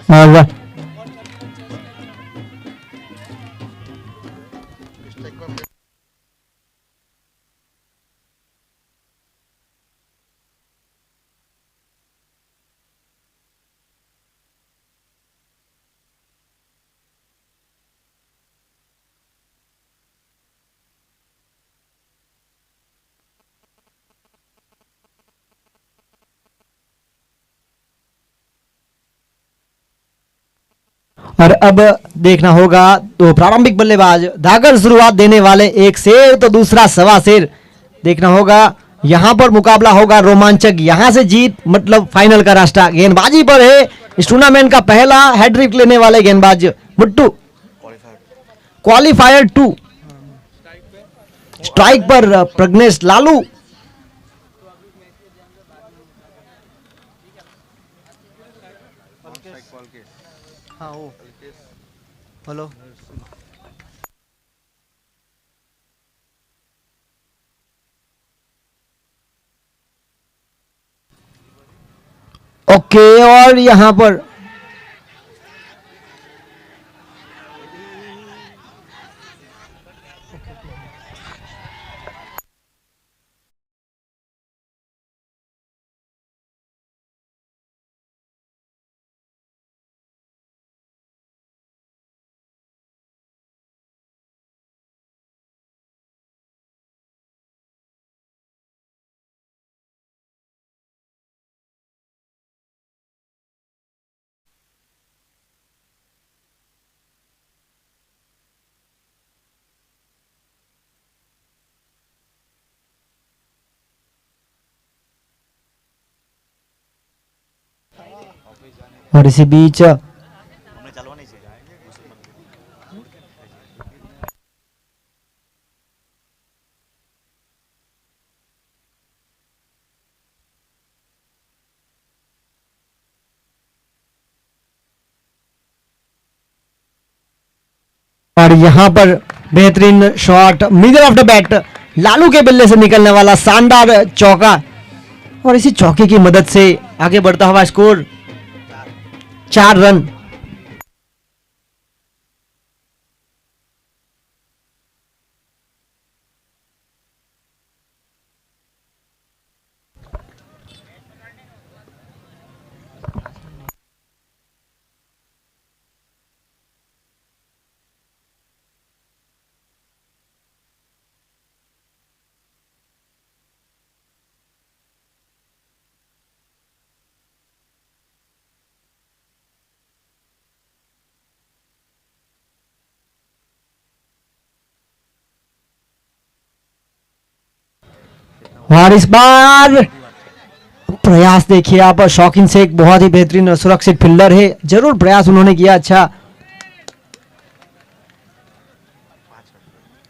और अब देखना होगा तो प्रारंभिक बल्लेबाज धागर शुरुआत देने वाले एक शेर तो दूसरा सवा शेर देखना होगा। यहां पर मुकाबला होगा रोमांचक, यहां से जीत मतलब फाइनल का रास्ता गेंदबाजी पर है। इस टूर्नामेंट का पहला हैट्रिक लेने वाले गेंदबाज मुट्टू क्वालिफायर 2। स्ट्राइक पर प्रज्ञेश लालू। हेलो ओके, और यहां पर और इसी बीच और यहां पर बेहतरीन shot middle of the bat, Lalu के बल्ले से निकलने वाला शानदार चौका और इसी चौके की मदद से आगे बढ़ता हुआ स्कोर 4 रन। और इस बार प्रयास देखिए आप, शौकीन शेख बहुत ही बेहतरीन सुरक्षित फील्डर है, जरूर प्रयास उन्होंने किया अच्छा।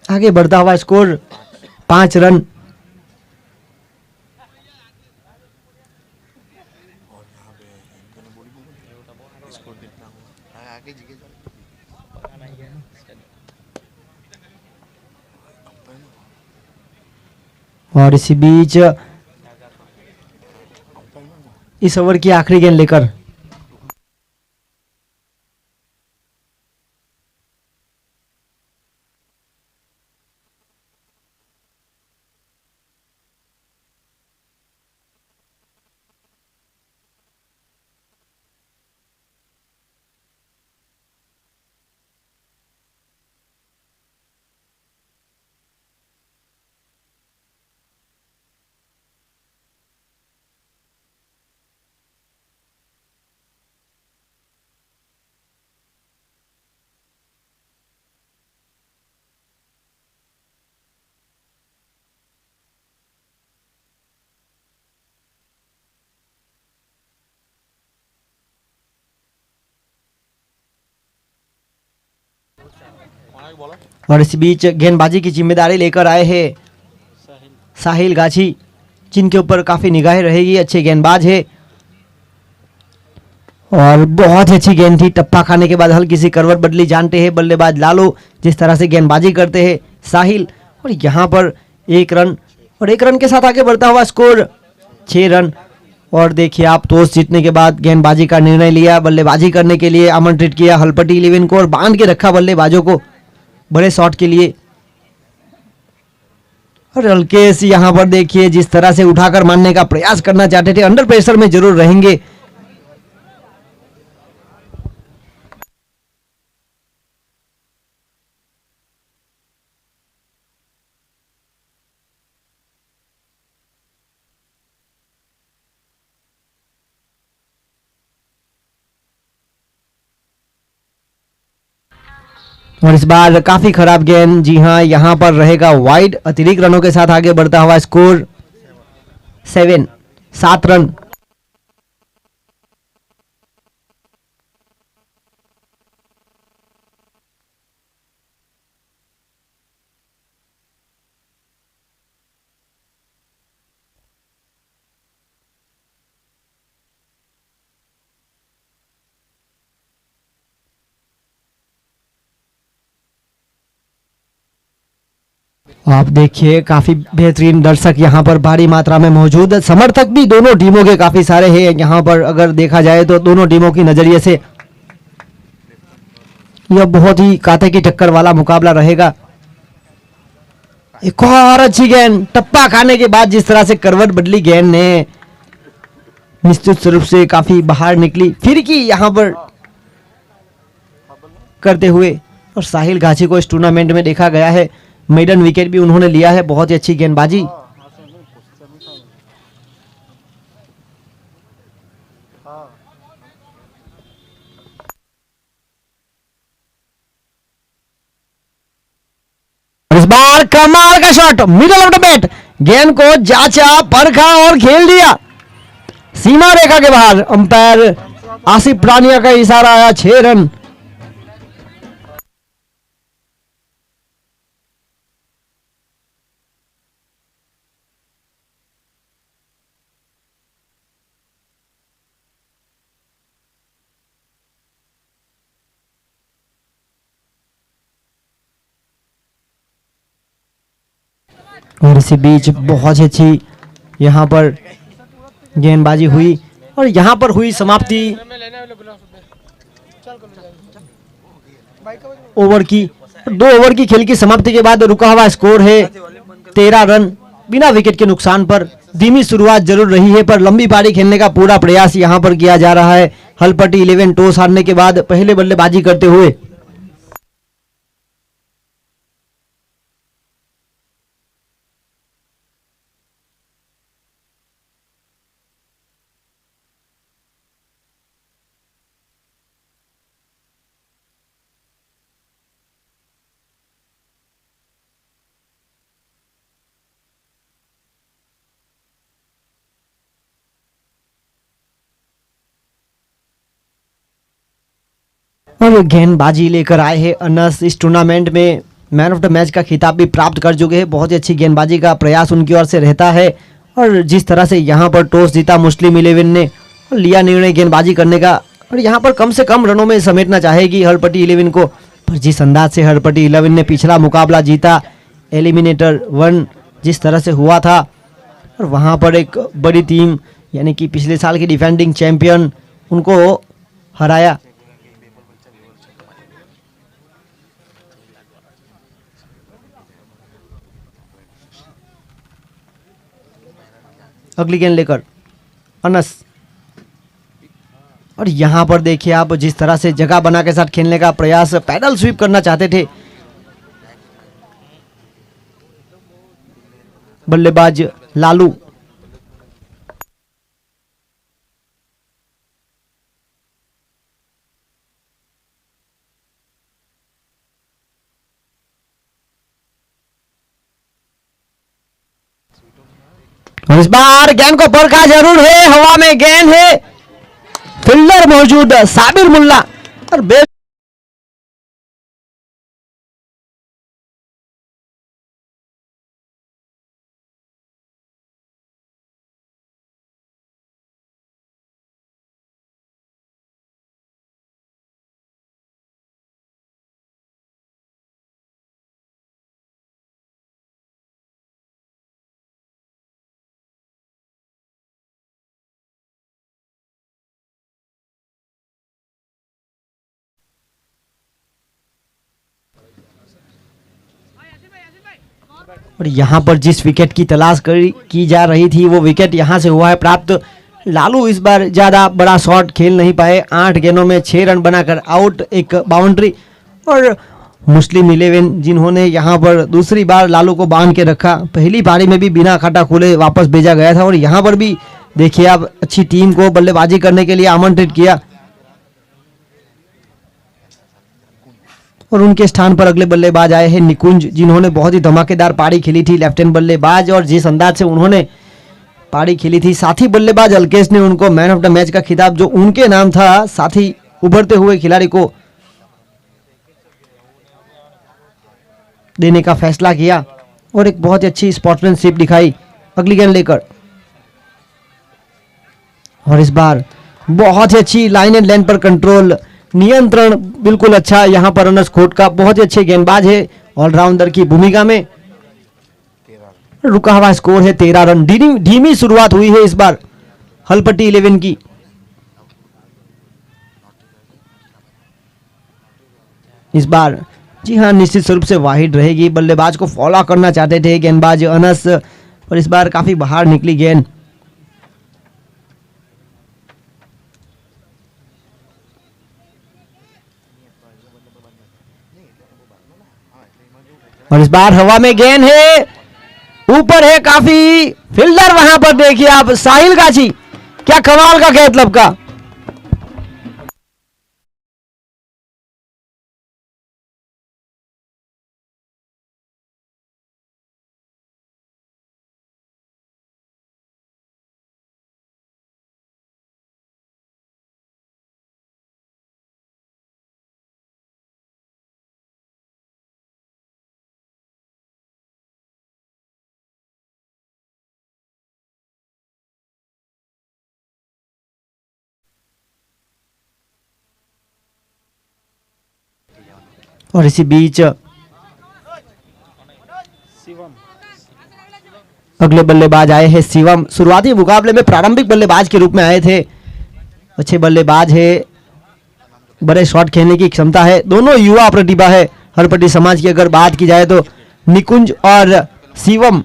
आगे बढ़ता हुआ स्कोर 5 रन। और इसी बीच इस ओवर की आखिरी गेंद लेकर और इस बीच गेंदबाजी की जिम्मेदारी लेकर आए हैं साहिल गाछी, जिनके ऊपर काफी निगाहें रहेगी। अच्छे गेंदबाज है और बहुत ही अच्छी गेंद थी, टप्पा खाने के बाद हल्की सी करवट बदली। जानते हैं बल्लेबाज लालू जिस तरह से गेंदबाजी करते हैं साहिल। और यहाँ पर 1 रन और 1 रन के साथ आगे बढ़ता हुआ स्कोर 6 रन। और देखिए आप टॉस जीतने के बाद गेंदबाजी का निर्णय लिया, बल्लेबाजी करने के लिए आमंत्रित किया हलपटी 11 को और बांध के रखा बल्लेबाजों को बड़े शॉट के लिए। और हल्के से यहाँ पर देखिए जिस तरह से उठाकर मारने का प्रयास करना चाहते थे, अंडर प्रेशर में जरूर रहेंगे। और इस बार काफी खराब गेंद, जी हाँ यहाँ पर रहेगा वाइड। अतिरिक्त रनों के साथ आगे बढ़ता हुआ स्कोर 7 रन। आप देखिए काफी बेहतरीन दर्शक यहाँ पर भारी मात्रा में मौजूद है, समर्थक भी दोनों टीमों के काफी सारे हैं यहाँ पर। अगर देखा जाए तो दोनों टीमों की नजरिए से यह बहुत ही कांटे की टक्कर वाला मुकाबला रहेगा। एक और अच्छी गेंद, टप्पा खाने के बाद जिस तरह से करवट बदली गेंद ने, निश्चित रूप से काफी बाहर निकली। फिर की यहाँ पर करते हुए, और साहिल गाची को इस टूर्नामेंट में देखा गया है, मेडन विकेट भी उन्होंने लिया है। बहुत ही अच्छी गेंदबाजी। इस बार कमाल का shot, middle of the bat, गेंद को जांचा परखा और खेल दिया सीमा रेखा के बाहर। अंपायर आसिफ प्रानिया का इशारा आया, 6 रन। और इसी बीच बहुत ही अच्छी यहाँ पर गेंदबाजी हुई और यहाँ पर हुई समाप्ति ओवर की। 2 ओवर की खेल की समाप्ति के बाद रुका हुआ स्कोर है 13 रन बिना विकेट के नुकसान पर। धीमी शुरुआत जरूर रही है पर लंबी पारी खेलने का पूरा प्रयास यहाँ पर किया जा रहा है। हलपटी 11 टॉस हारने के बाद पहले बल्लेबाजी करते हुए। और गेंदबाजी लेकर आए हैं अनस। इस टूर्नामेंट में मैन ऑफ द मैच का खिताब भी प्राप्त कर चुके हैं। बहुत ही अच्छी गेंदबाजी का प्रयास उनकी ओर से रहता है और जिस तरह से यहाँ पर टॉस जीता मुस्लिम 11 ने और लिया निर्णय गेंदबाजी करने का और यहाँ पर कम से कम रनों में समेटना चाहेगी हरपटी 11 को। पर जिस अंदाज से हरपटी 11 ने पिछला मुकाबला जीता, एलिमिनेटर 1 जिस तरह से हुआ था और वहाँ पर एक बड़ी टीम यानी कि पिछले साल की डिफेंडिंग चैंपियन उनको हराया। अगली गेंद लेकर अनस और यहां पर देखिए आप जिस तरह से जगह बना के साथ खेलने का प्रयास, पैडल स्वीप करना चाहते थे बल्लेबाज लालू। और इस बार गेंद को परखा जरूर है, हवा में गेंद है, फील्डर मौजूद साबिर मुल्ला और और यहाँ पर जिस विकेट की तलाश की जा रही थी वो विकेट यहाँ से हुआ है प्राप्त। लालू इस बार ज़्यादा बड़ा शॉट खेल नहीं पाए, 8 गेंदों में 6 रन बनाकर आउट, एक बाउंड्री। और मुस्लिम 11 जिन्होंने यहाँ पर दूसरी बार लालू को बांध के रखा, पहली पारी में भी बिना खाता खोले वापस भेजा गया था और यहाँ पर भी देखिए आप अच्छी टीम को बल्लेबाजी करने के लिए आमंत्रित किया और उनके स्थान पर अगले बल्लेबाज आए हैं निकुंज, जिन्होंने बहुत ही धमाकेदार पारी खेली थी, लेफ्ट हैंड बल्लेबाज। और जिस अंदाज से उन्होंने पारी खेली थी, साथी बल्लेबाज अल्केश ने उनको मैन ऑफ द मैच का खिताब जो उनके नाम था, साथी उभरते हुए खिलाड़ी को देने का फैसला किया और एक बहुत ही अच्छी स्पोर्ट्समैनशिप दिखाई अगली गेंद लेकर। और इस बार बहुत ही अच्छी लाइन एंड लेंथ पर कंट्रोल, नियंत्रण बिल्कुल अच्छा यहाँ पर अनस खोट का, बहुत ही अच्छे गेंदबाज है ऑलराउंडर की भूमिका में। रुका हुआ स्कोर है 13 रन। धीमी शुरुआत हुई है इस बार हलपट्टी 11 की। इस बार जी हाँ निश्चित स्वरूप से वाहिड रहेगी, बल्लेबाज को फॉलो करना चाहते थे गेंदबाज अनस, और इस बार काफी बाहर निकली गेंद। और इस बार हवा में गेंद है, ऊपर है काफी, फील्डर वहां पर देखिए आप साहिल गाची, क्या कमाल का गेंद लपका। और इसी बीच अगले बल्लेबाज आए हैं शिवम, शुरुआती मुकाबले में प्रारंभिक बल्लेबाज के रूप में आए थे, अच्छे बल्लेबाज है, बड़े शॉट खेलने की क्षमता है, दोनों युवा प्रतिभा है हरपट्टी समाज की। अगर बात की जाए तो निकुंज और शिवम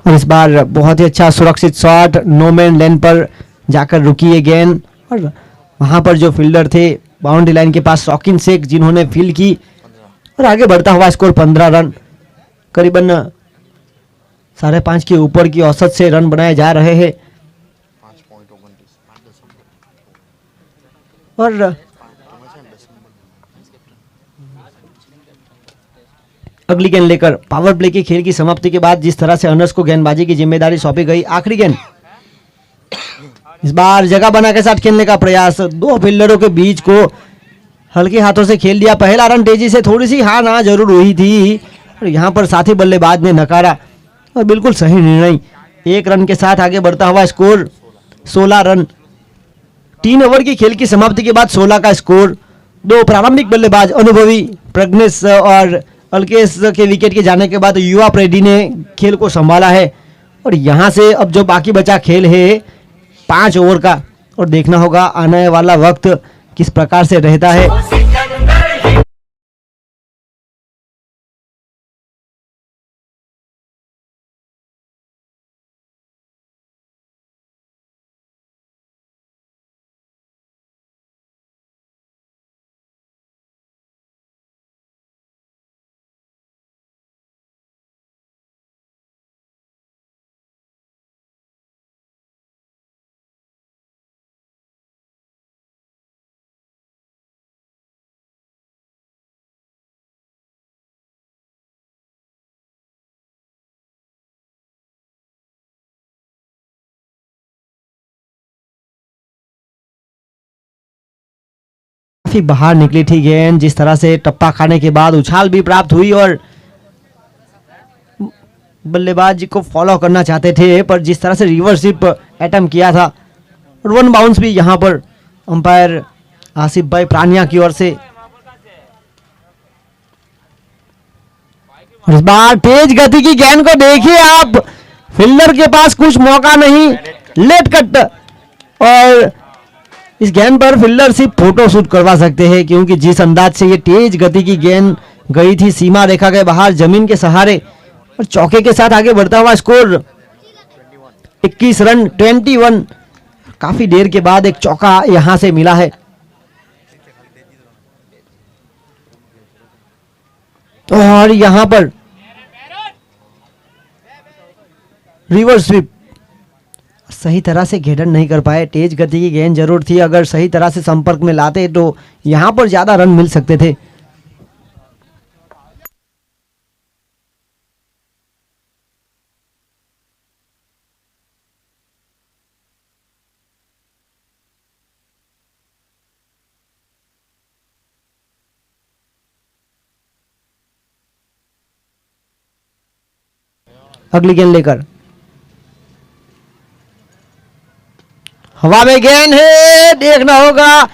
और इस बार बहुत ही अच्छा सुरक्षित शॉट, नो मैन लाइन पर जाकर रुकी है गेंद और वहां पर जो फील्डर थे बाउंड्री लाइन के पास शौकीन शेख जिन्होंने फील्ड की और आगे बढ़ता हुआ स्कोर 15 रन, करीबन 5.5 के ऊपर की औसत से रन बनाए जा रहे हैं। और अगली गेंद लेकर पावर प्ले के खेल की समाप्ति के बाद जिस तरह से अनस को गेंदबाजी की जिम्मेदारी सौंपी गई, आखिरी गेंद इस बार जगह बना के साथ खेलने का प्रयास, दो फील्डरों के बीच को हल्के हाथों से खेल दिया। पहला रन तेजी से थोड़ी सी हाँ ना जरूर हुई थी और यहाँ पर साथी बल्लेबाज ने नकारा और बिल्कुल सही निर्णय। 1 रन के साथ आगे बढ़ता हुआ स्कोर 16 रन। 3 ओवर की खेल की समाप्ति के बाद 16 का स्कोर। दो प्रारंभिक बल्लेबाज अनुभवी प्रज्ञेश और अल्केश के विकेट के जाने के बाद युवा प्रेडी ने खेल को संभाला है और यहाँ से अब जो बाकी बचा खेल है 5 ओवर का और देखना होगा आने वाला वक्त किस प्रकार से रहता है। काफी बाहर निकली थी गेंद, जिस तरह से टप्पा खाने के बाद उछाल भी प्राप्त हुई और बल्लेबाज को फॉलो करना चाहते थे पर जिस तरह से रिवर्सिप अटेम्प्ट किया था और 1 बाउंस भी यहां पर अंपायर आसिफ भाई प्रानिया की ओर से। और इस बार तेज गति की गेंद को देखिए आप, फील्डर के पास कुछ मौका नहीं, लेट कट। और इस गेंद पर फील्डर सिर्फ फोटो शूट करवा सकते हैं, क्योंकि जिस अंदाज से ये तेज गति की गेंद गई थी सीमा रेखा के बाहर जमीन के सहारे, और चौके के साथ आगे बढ़ता हुआ स्कोर 21 रन 21। काफी देर के बाद एक चौका यहां से मिला है। और यहां पर रिवर्स स्वीप सही तरह से घेरन नहीं कर पाए। तेज गति की गेंद जरूर थी, अगर सही तरह से संपर्क में लाते तो यहां पर ज्यादा रन मिल सकते थे। अगली गेंद लेकर हवा में गेंद है, देखना होगा।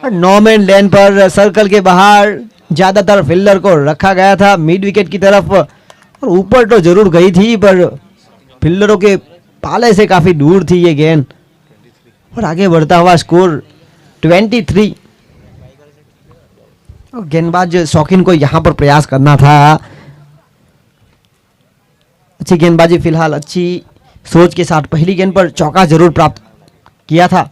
नो मैन लैंड पर सर्कल के बाहर ज्यादातर फील्डर को रखा गया था मिड विकेट की तरफ, और ऊपर तो जरूर गई थी पर फील्डरों के पाले से काफी दूर थी ये गेंद। और आगे बढ़ता हुआ स्कोर 23। और गेंदबाज शौकीन को यहां पर प्रयास करना था। अच्छी गेंदबाजी, फिलहाल अच्छी सोच के साथ पहली गेंद पर चौका जरूर प्राप्त किया था।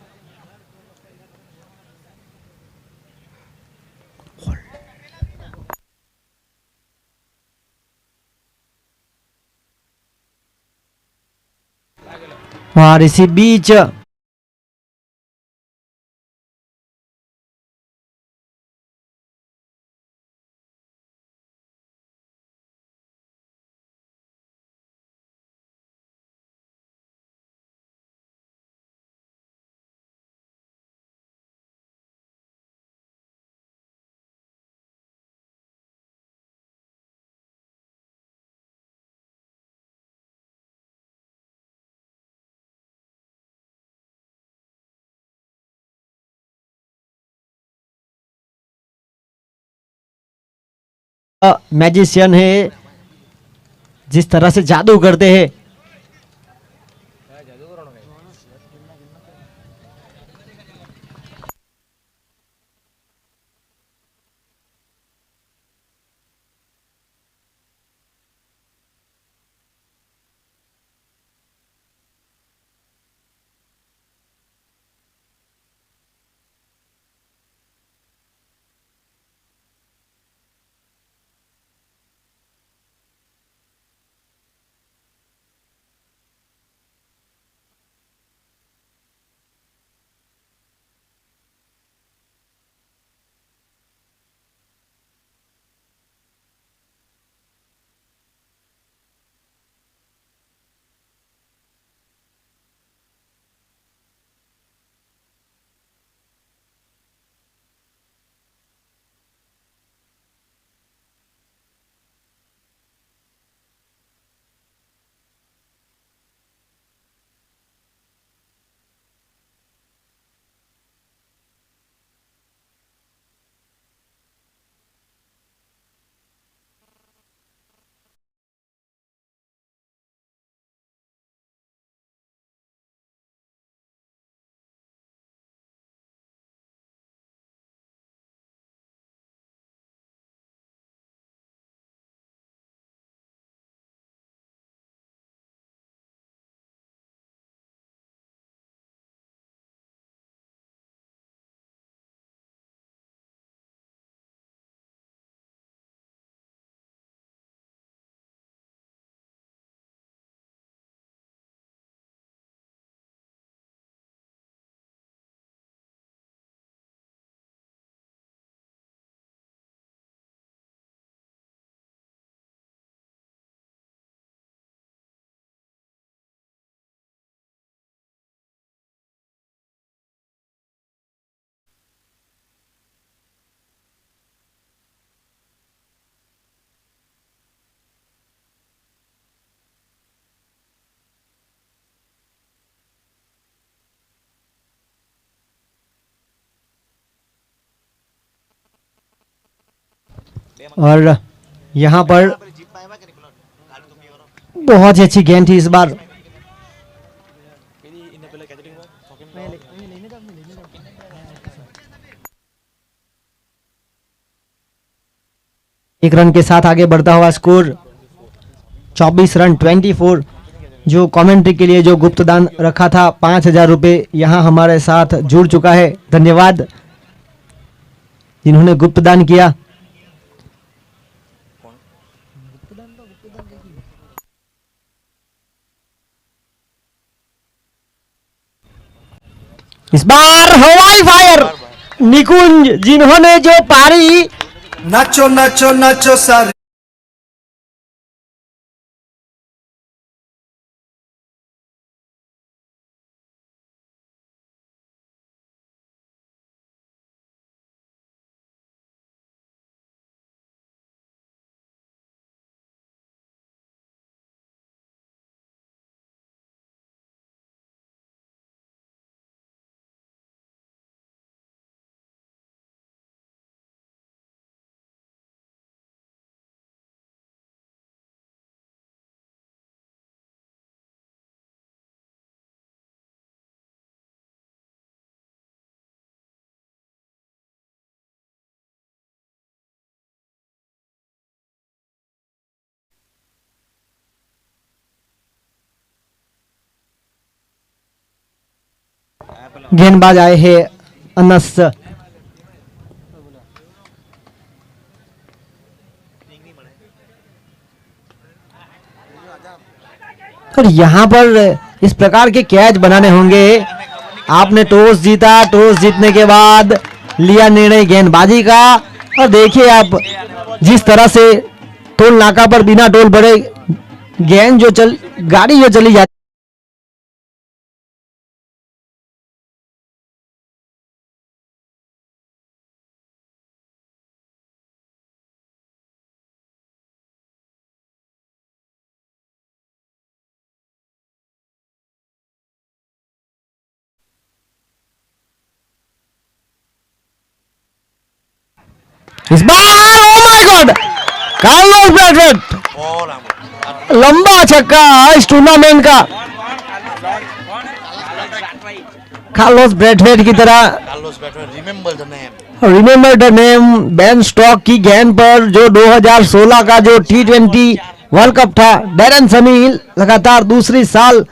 और इसी बीच मैजिशियन है, जिस तरह से जादू करते हैं। और यहाँ पर बहुत ही अच्छी गेंद थी इस बार। एक रन के साथ आगे बढ़ता हुआ स्कोर 24 रन 24। जो कमेंट्री के लिए जो गुप्त दान रखा था 5,000 रुपये यहाँ हमारे साथ जुड़ चुका है। धन्यवाद जिन्होंने गुप्त दान किया। इस बार हवाई फायर निकुंज जिन्होंने जो पारी नाचो नाचो नाचो सारे गेंदबाज आए हैं अनस। और यहाँ पर इस प्रकार के कैच बनाने होंगे। आपने टॉस जीता, टॉस जीतने के बाद लिया निर्णय गेंदबाजी का। और देखिए आप जिस तरह से टोल नाका पर बिना टोल भरे गेंद जो गाड़ी जो चली जाती। इस बार oh my God Carlos Brathwaite लंबा छक्का इस टूर्नामेंट का। कार्लोस ब्रैथवेट की तरह remember the name Ben Stokes की गेंद पर जो 2016 का जो T20 वर्ल्ड कप था, डैरन समी लगातार दूसरी साल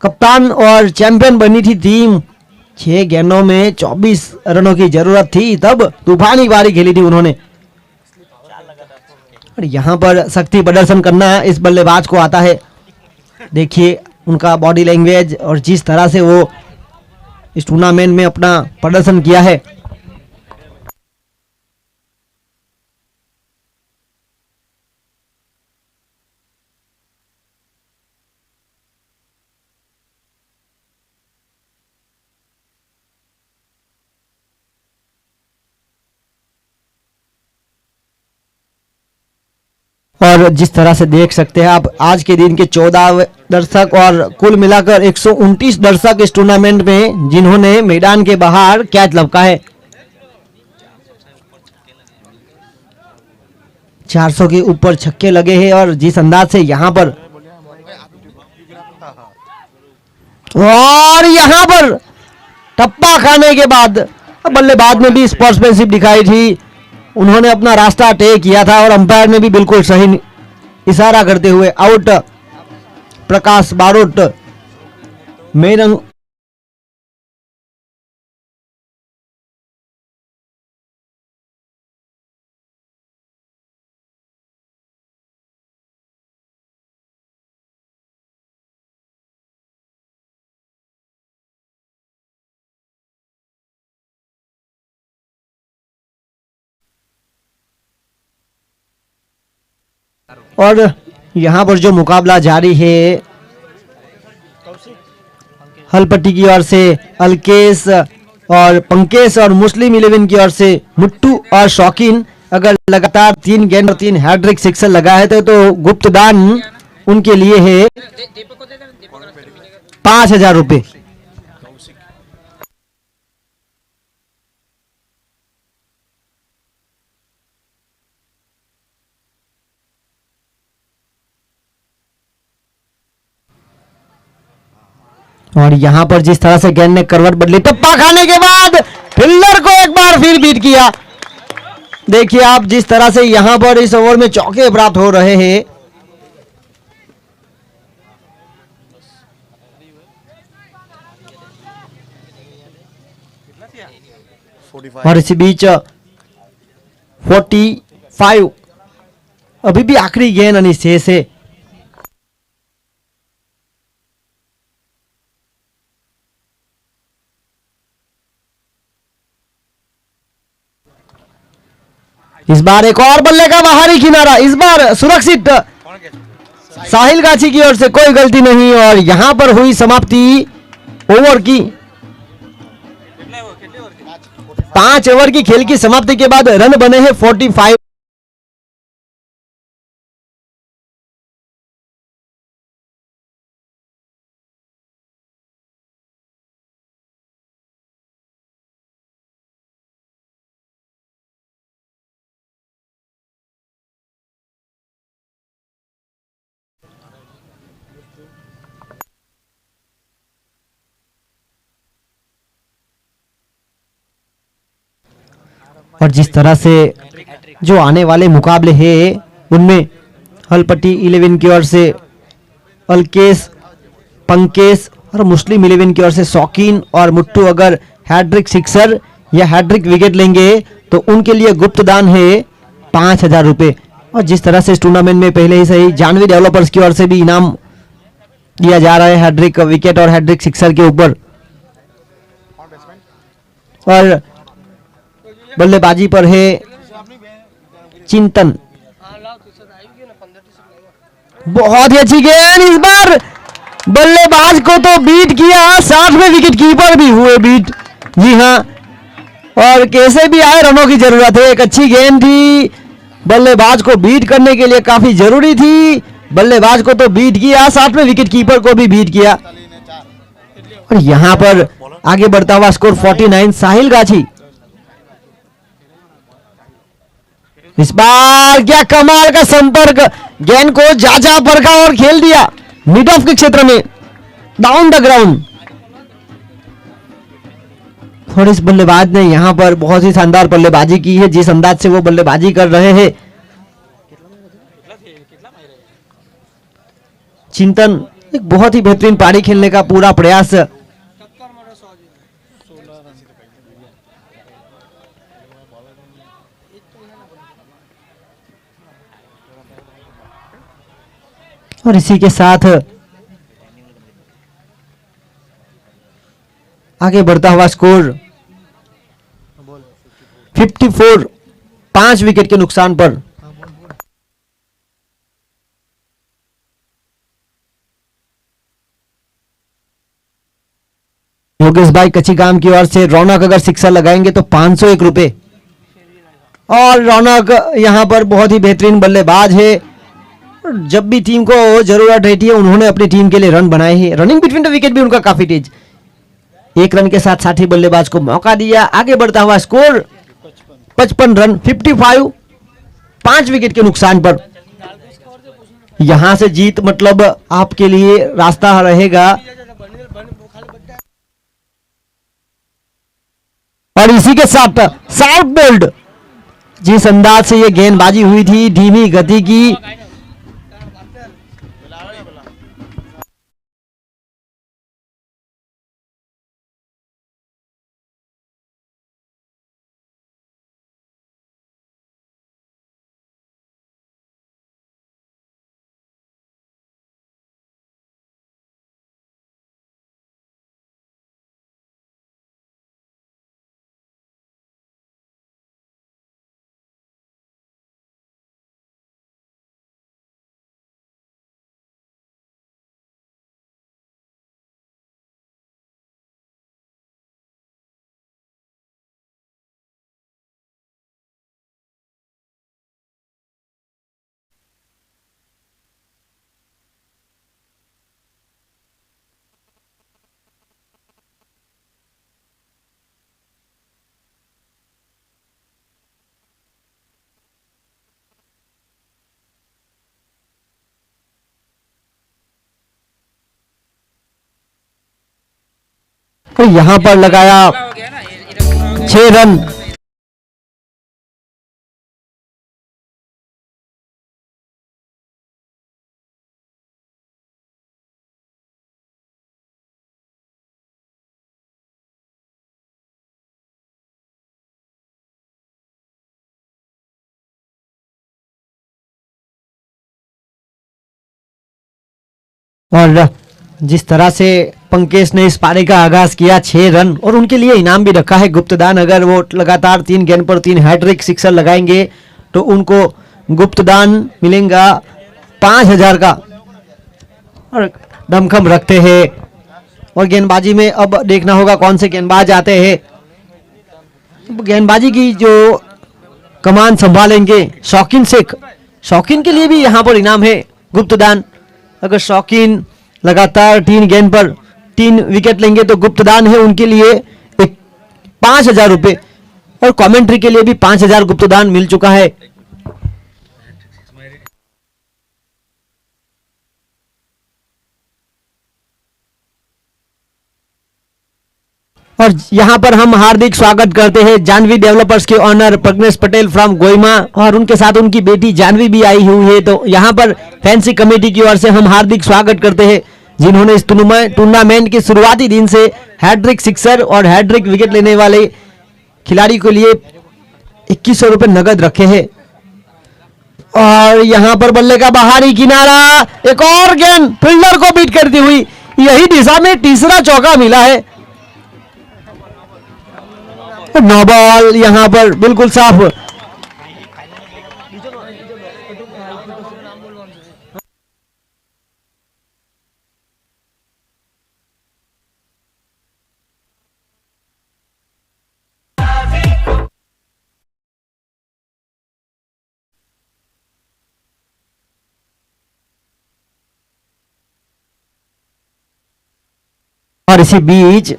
कप्तान और चैंपियन बनी थी टीम। 6 गेंदों में 24 रनों की जरूरत थी, तब तूफानी पारी खेली थी उन्होंने। और यहाँ पर शक्ति प्रदर्शन करना इस बल्लेबाज को आता है। देखिए उनका बॉडी लैंग्वेज और जिस तरह से वो इस टूर्नामेंट में अपना प्रदर्शन किया है। और जिस तरह से देख सकते हैं आप आज के दिन के 14 दर्शक और कुल मिलाकर 129 दर्शक इस टूर्नामेंट में जिन्होंने मैदान के बाहर कैच लपका है। 400 के ऊपर छक्के लगे हैं और जिस अंदाज से यहाँ पर टप्पा खाने के बाद बल्लेबाज ने भी स्पोर्ट्समैनशिप दिखाई थी। उन्होंने अपना रास्ता तय किया था और अंपायर ने भी बिल्कुल सही इशारा करते हुए आउट प्रकाश बारोट मेरंग। और यहाँ पर जो मुकाबला जारी है हलपट्टी की ओर से अलकेश और पंकेश और मुस्लिम 11 की ओर से मुट्टू और शौकीन। अगर लगातार 3 गेंद और 3 हैट्रिक सिक्सर लगा है तो गुप्त दान उनके लिए है 5,000 रुपये। और यहां पर जिस तरह से गेंद ने करवट बदली, टप्पा खाने के बाद फील्डर को एक बार फिर बीट किया। देखिए आप जिस तरह से यहां पर इस ओवर में चौके प्राप्त हो रहे हैं। और इसी बीच 45 अभी भी आखिरी गेंद अनिश शेष है। इस बार एक और बल्ले का बाहरी किनारा, इस बार सुरक्षित साहिल गाछी की ओर से कोई गलती नहीं। और यहां पर हुई समाप्ति ओवर की। 5 ओवर की खेल की समाप्ति के बाद रन बने हैं 45। और जिस तरह से जो आने वाले मुकाबले हैं उनमें हलपट्टी 11 की ओर से अलकेश, पंकेश और मुस्लिम 11 की ओर से शौकीन और मुट्टू अगर हैट्रिक सिक्सर या हैट्रिक विकेट लेंगे तो उनके लिए गुप्त दान है 5,000 रुपये। और जिस तरह से इस टूर्नामेंट में पहले ही सही जानवी डेवलपर्स की ओर से भी इनाम दिया जा रहा है हैट्रिक विकेट और हैट्रिक सिक्सर के ऊपर। और बल्लेबाजी पर है चिंतन, बहुत ही अच्छी गेंद। इस बार बल्लेबाज को तो बीट किया, साथ में विकेट कीपर भी हुए बीट। जी हां, और कैसे भी आए रनों की जरूरत है। एक अच्छी गेंद थी, बल्लेबाज को बीट करने के लिए काफी जरूरी थी। बल्लेबाज को तो बीट किया, साथ में विकेट कीपर को भी बीट किया। और यहां पर आगे बढ़ता हुआ स्कोर 49 साहिल गाछी। इस बार क्या कमाल का संपर्क, गेंद को जा परखा और खेल दिया मिड ऑफ के क्षेत्र में, डाउन द ग्राउंड। और इस बल्लेबाज ने यहां पर बहुत ही शानदार बल्लेबाजी की है, जिस अंदाज से वो बल्लेबाजी कर रहे हैं। चिंतन एक बहुत ही बेहतरीन पारी खेलने का पूरा प्रयास। और इसी के साथ आगे बढ़ता हुआ स्कोर 54, 5 विकेट के नुकसान पर। योगेश भाई कच्चीगाम की ओर से रौनक अगर सिक्सर लगाएंगे तो 501 रुपए। और रौनक यहां पर बहुत ही बेहतरीन बल्लेबाज है, जब भी टीम को जरूरत रहती है उन्होंने अपनी टीम के लिए रन बनाए हैं। रनिंग बिटवीन द विकेट भी उनका काफी तेज, 1 रन के साथ साथी बल्लेबाज को मौका दिया। आगे बढ़ता हुआ स्कोर 55 रन, 55, 5 विकेट के नुकसान पर। यहां से जीत मतलब आपके लिए रास्ता रहेगा। और इसी के साथ साउथ बोल्ड, जिस अंदाज से ये गेंदबाजी हुई थी धीमी गति की, और यहाँ पर लगाया 6 रन। और जिस तरह से पंकज ने इस पारी का आगाज किया, 6 रन, और उनके लिए इनाम भी रखा है गुप्तदान। अगर वो लगातार 3 गेंद पर 3 हैट्रिक सिक्सर लगाएंगे तो उनको गुप्तदान मिलेगा 5,000 का। और दमखम रखते हैं। और गेंदबाजी में अब देखना होगा कौन से गेंदबाज आते हैं। गेंदबाजी की जो कमान संभालेंगे शौकीन शेख, शौकीन के लिए भी यहाँ पर इनाम है गुप्तदान। अगर शौकीन लगातार 3 गेंद पर 3 विकेट लेंगे तो गुप्तदान है उनके लिए एक 5,000 रुपये। और कमेंट्री के लिए भी 5,000 गुप्तदान मिल चुका है। और यहाँ पर हम हार्दिक स्वागत करते हैं जानवी डेवलपर्स के ऑनर प्रज्ञेश पटेल फ्रॉम गोइमा, और उनके साथ उनकी बेटी जानवी भी आई हुई है। तो यहाँ पर फैंसी कमेटी की ओर से हम हार्दिक स्वागत करते हैं जिन्होंने इस टूर्नामेंट के शुरुआती दिन से हैट्रिक सिक्सर और हैट्रिक विकेट लेने वाले खिलाड़ी के लिए 2100 रुपये नगद रखे हैं। और यहाँ पर बल्ले का बाहरी किनारा, एक और गेंद फील्डर को बीट करती हुई, यही दिशा में तीसरा चौका मिला है। नो बॉल, यहाँ पर बिल्कुल साफ। और इसी बीच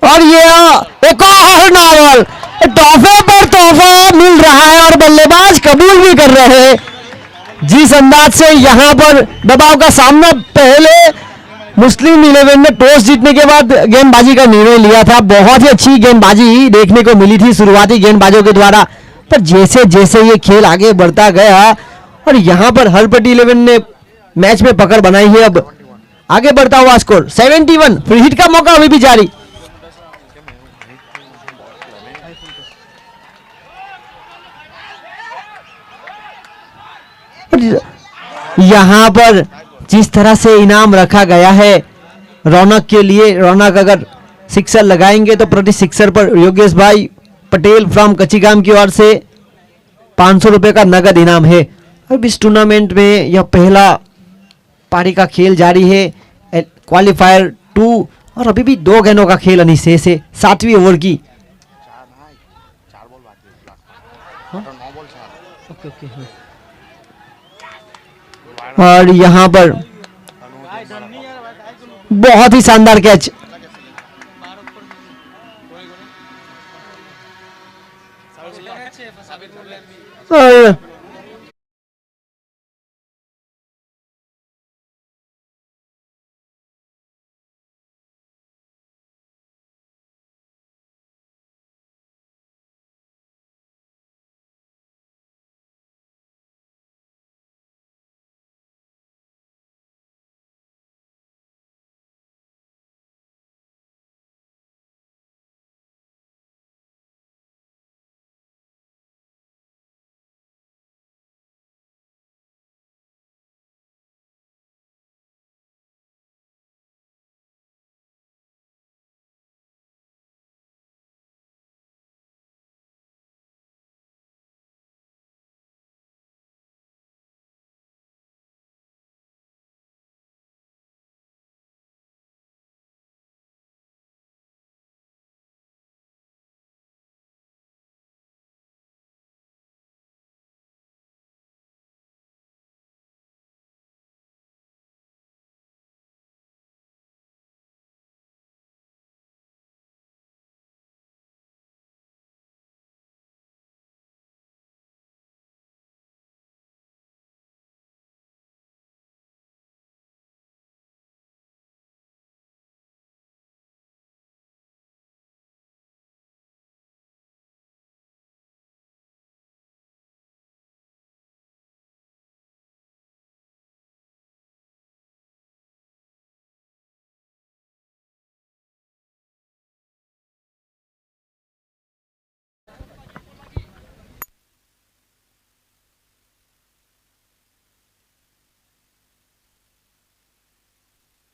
और ये एक और नॉवल, तोहफे पर तोहफा मिल रहा है और बल्लेबाज कबूल भी कर रहे हैं। जिस अंदाज से यहाँ पर दबाव का सामना पहले मुस्लिम 11 ने टॉस जीतने के बाद गेंदबाजी का निर्णय लिया था, बहुत ही अच्छी गेंदबाजी देखने को मिली थी शुरुआती गेंदबाजों के द्वारा। पर जैसे जैसे ये खेल आगे बढ़ता गया और यहाँ पर हरपटी 11 ने मैच में पकड़ बनाई है। अब आगे बढ़ता हुआ स्कोर 71, फ्री हिट का मौका अभी भी जारी। यहाँ पर जिस तरह से इनाम रखा गया है रौनक के लिए, रौनक अगर सिक्सर लगाएंगे तो प्रति सिक्सर पर योगेश भाई पटेल फ्रॉम कच्चीगाम की ओर से 500 रुपये का नगद इनाम है। अब इस टूर्नामेंट में यह पहला पारी का खेल जारी है, क्वालिफायर 2, और अभी भी 2 गेंदों का खेल अनिशेष है 7वीं ओवर की। और यहाँ पर बहुत ही शानदार कैच। और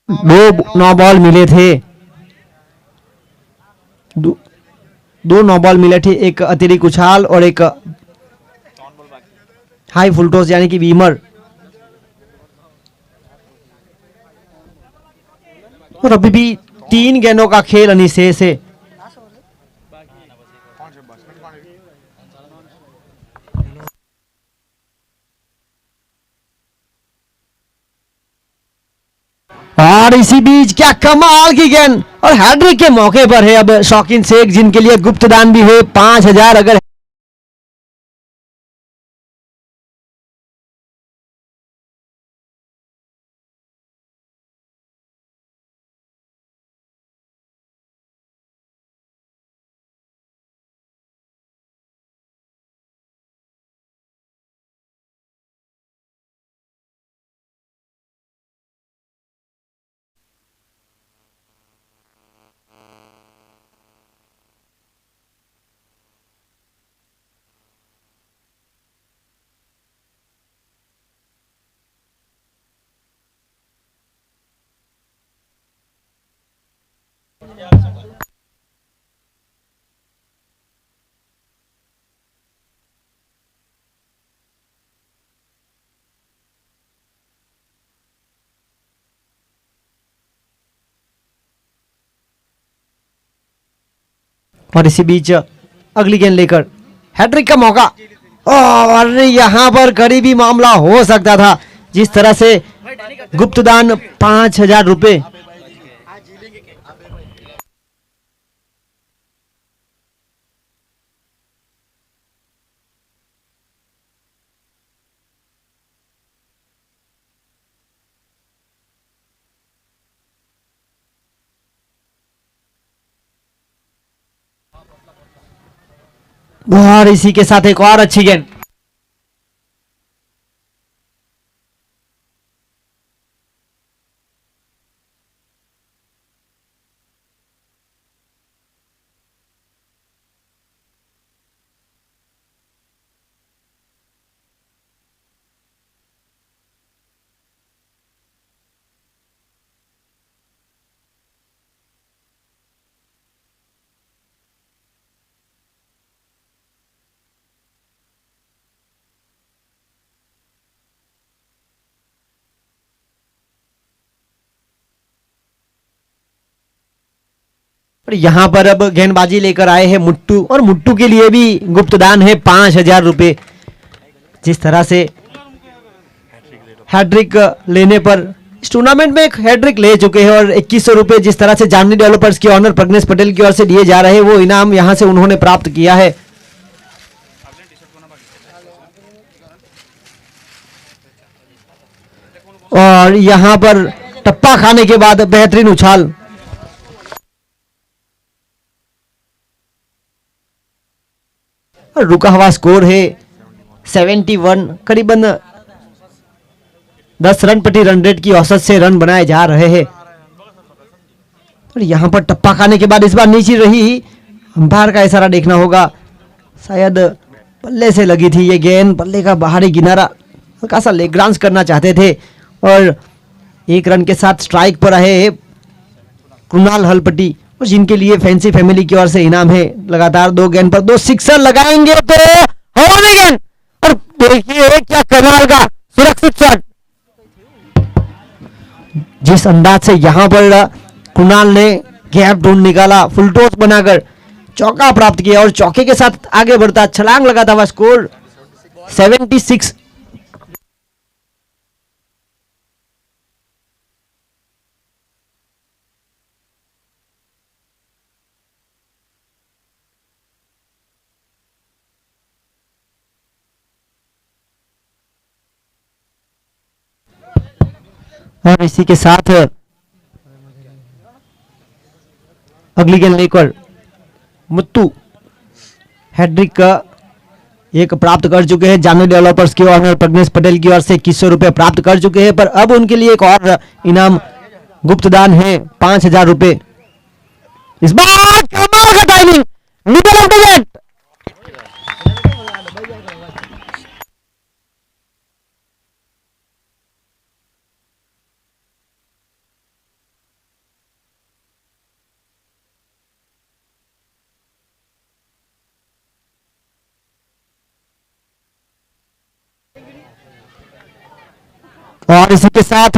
दो 9 बॉल मिले थे, दो 9 बॉल मिले थे, एक अतिरिक्त उछाल और एक हाई फुल टॉस यानी कि वीमर। और अभी भी 3 गेंदों का खेल अनिशेष है। और इसी बीच क्या कमाल की गेंद, और हैट्रिक के मौके पर है अब शौकीन शेख, जिनके लिए गुप्त दान भी है 5,000 अगर। और इसी बीच अगली गेंद लेकर हैट्रिक का मौका, और यहां पर करीबी मामला हो सकता था। जिस तरह से गुप्त दान 5,000 रुपए। और इसी के साथ एक और अच्छी गेंद, और यहां पर अब गेंदबाजी लेकर आए हैं मुट्टू, और मुट्टू के लिए भी गुप्त दान है 5,000 रुपए। जिस तरह से हैट्रिक लेने पर इस टूर्नामेंट में एक हैट्रिक ले चुके हैं, और 2100 रुपए जिस तरह से जानवी डेवलपर्स के ऑनर प्रज्ञेश पटेल की ओर से दिए जा रहे हैं, वो इनाम यहां से उन्होंने प्राप्त किया है। और यहां पर टप्पा खाने के बाद बेहतरीन उछाल, और रुका हुआ स्कोर है 71। करीबन 10 रन प्रति रन रेट की औसत से रन बनाए जा रहे हैं। और यहां पर टप्पा खाने के बाद इस बार नीचे रही, अंपायर का इशारा देखना होगा, शायद बल्ले से लगी थी ये गेंद, बल्ले का बाहरी किनारा, हल्का सा लेग ग्रांस करना चाहते थे। और 1 रन के साथ स्ट्राइक पर रहे कृणाल हलपटी, और जिनके लिए फैंसी फैमिली की ओर से इनाम है। लगातार 2 गेंद पर 2 सिक्सर लगाएंगे तो होने गेंद, और देखिए क्या कमाल का सुरक्षित शॉट। जिस अंदाज से यहां पर कृणाल ने गैप ढूंढ निकाला, फुल टॉस बनाकर चौका प्राप्त किया, और चौके के साथ आगे बढ़ता छलांग लगाता हुआ स्कोर 76। और इसी के साथ अगली गेंद लेकर मुत्तू हैट्रिक का एक प्राप्त कर चुके हैं। जानवी डेवलपर्स के ऑनर प्रज्ञेश पटेल की ओर से 2100 रुपए प्राप्त कर चुके हैं, पर अब उनके लिए एक और इनाम गुप्त दान है 5,000 रुपए। इस बार कमाल का timing, middle of the gate, और इसी के साथ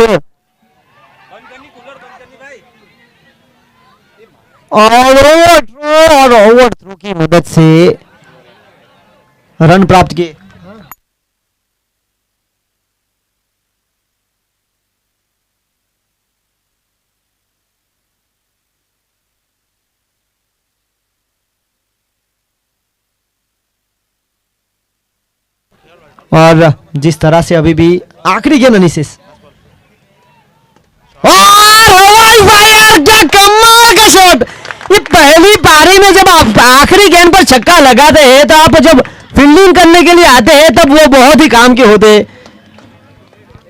और ओवर थ्रो की मदद से रन प्राप्त किए। और जिस तरह से अभी भी आखिरी गेंद अनिशिस और हवाई फायर, क्या कमाल का शॉट। ये पहली पारी में जब आप आखिरी गेंद पर छक्का लगाते हैं तो आप जब फील्डिंग करने के लिए आते हैं तब वो बहुत ही काम के होते हैं।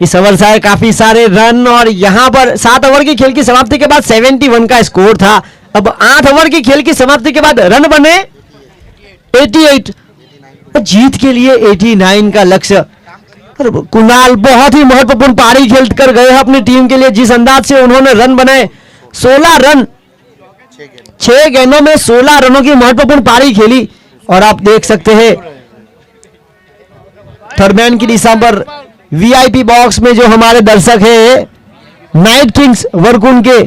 इस ओवर से काफी सारे रन और यहां पर 7 ओवर की खेल की समाप्ति के बाद 71 का स्कोर था। अब 8 ओवर की खेल की समाप्ति के बाद रन बने 88, जीत के लिए 89 का लक्ष्य। कुणाल बहुत ही महत्वपूर्ण पारी खेल कर गए हैं अपनी टीम के लिए। जिस अंदाज से उन्होंने रन बनाए, 16 रन 6 गेंदों में 16 रनों की महत्वपूर्ण पारी खेली। और आप देख सकते हैं थर्डमैन की दिशा पर वीआईपी बॉक्स में जो हमारे दर्शक है नाइट किंग्स वर्कुन के,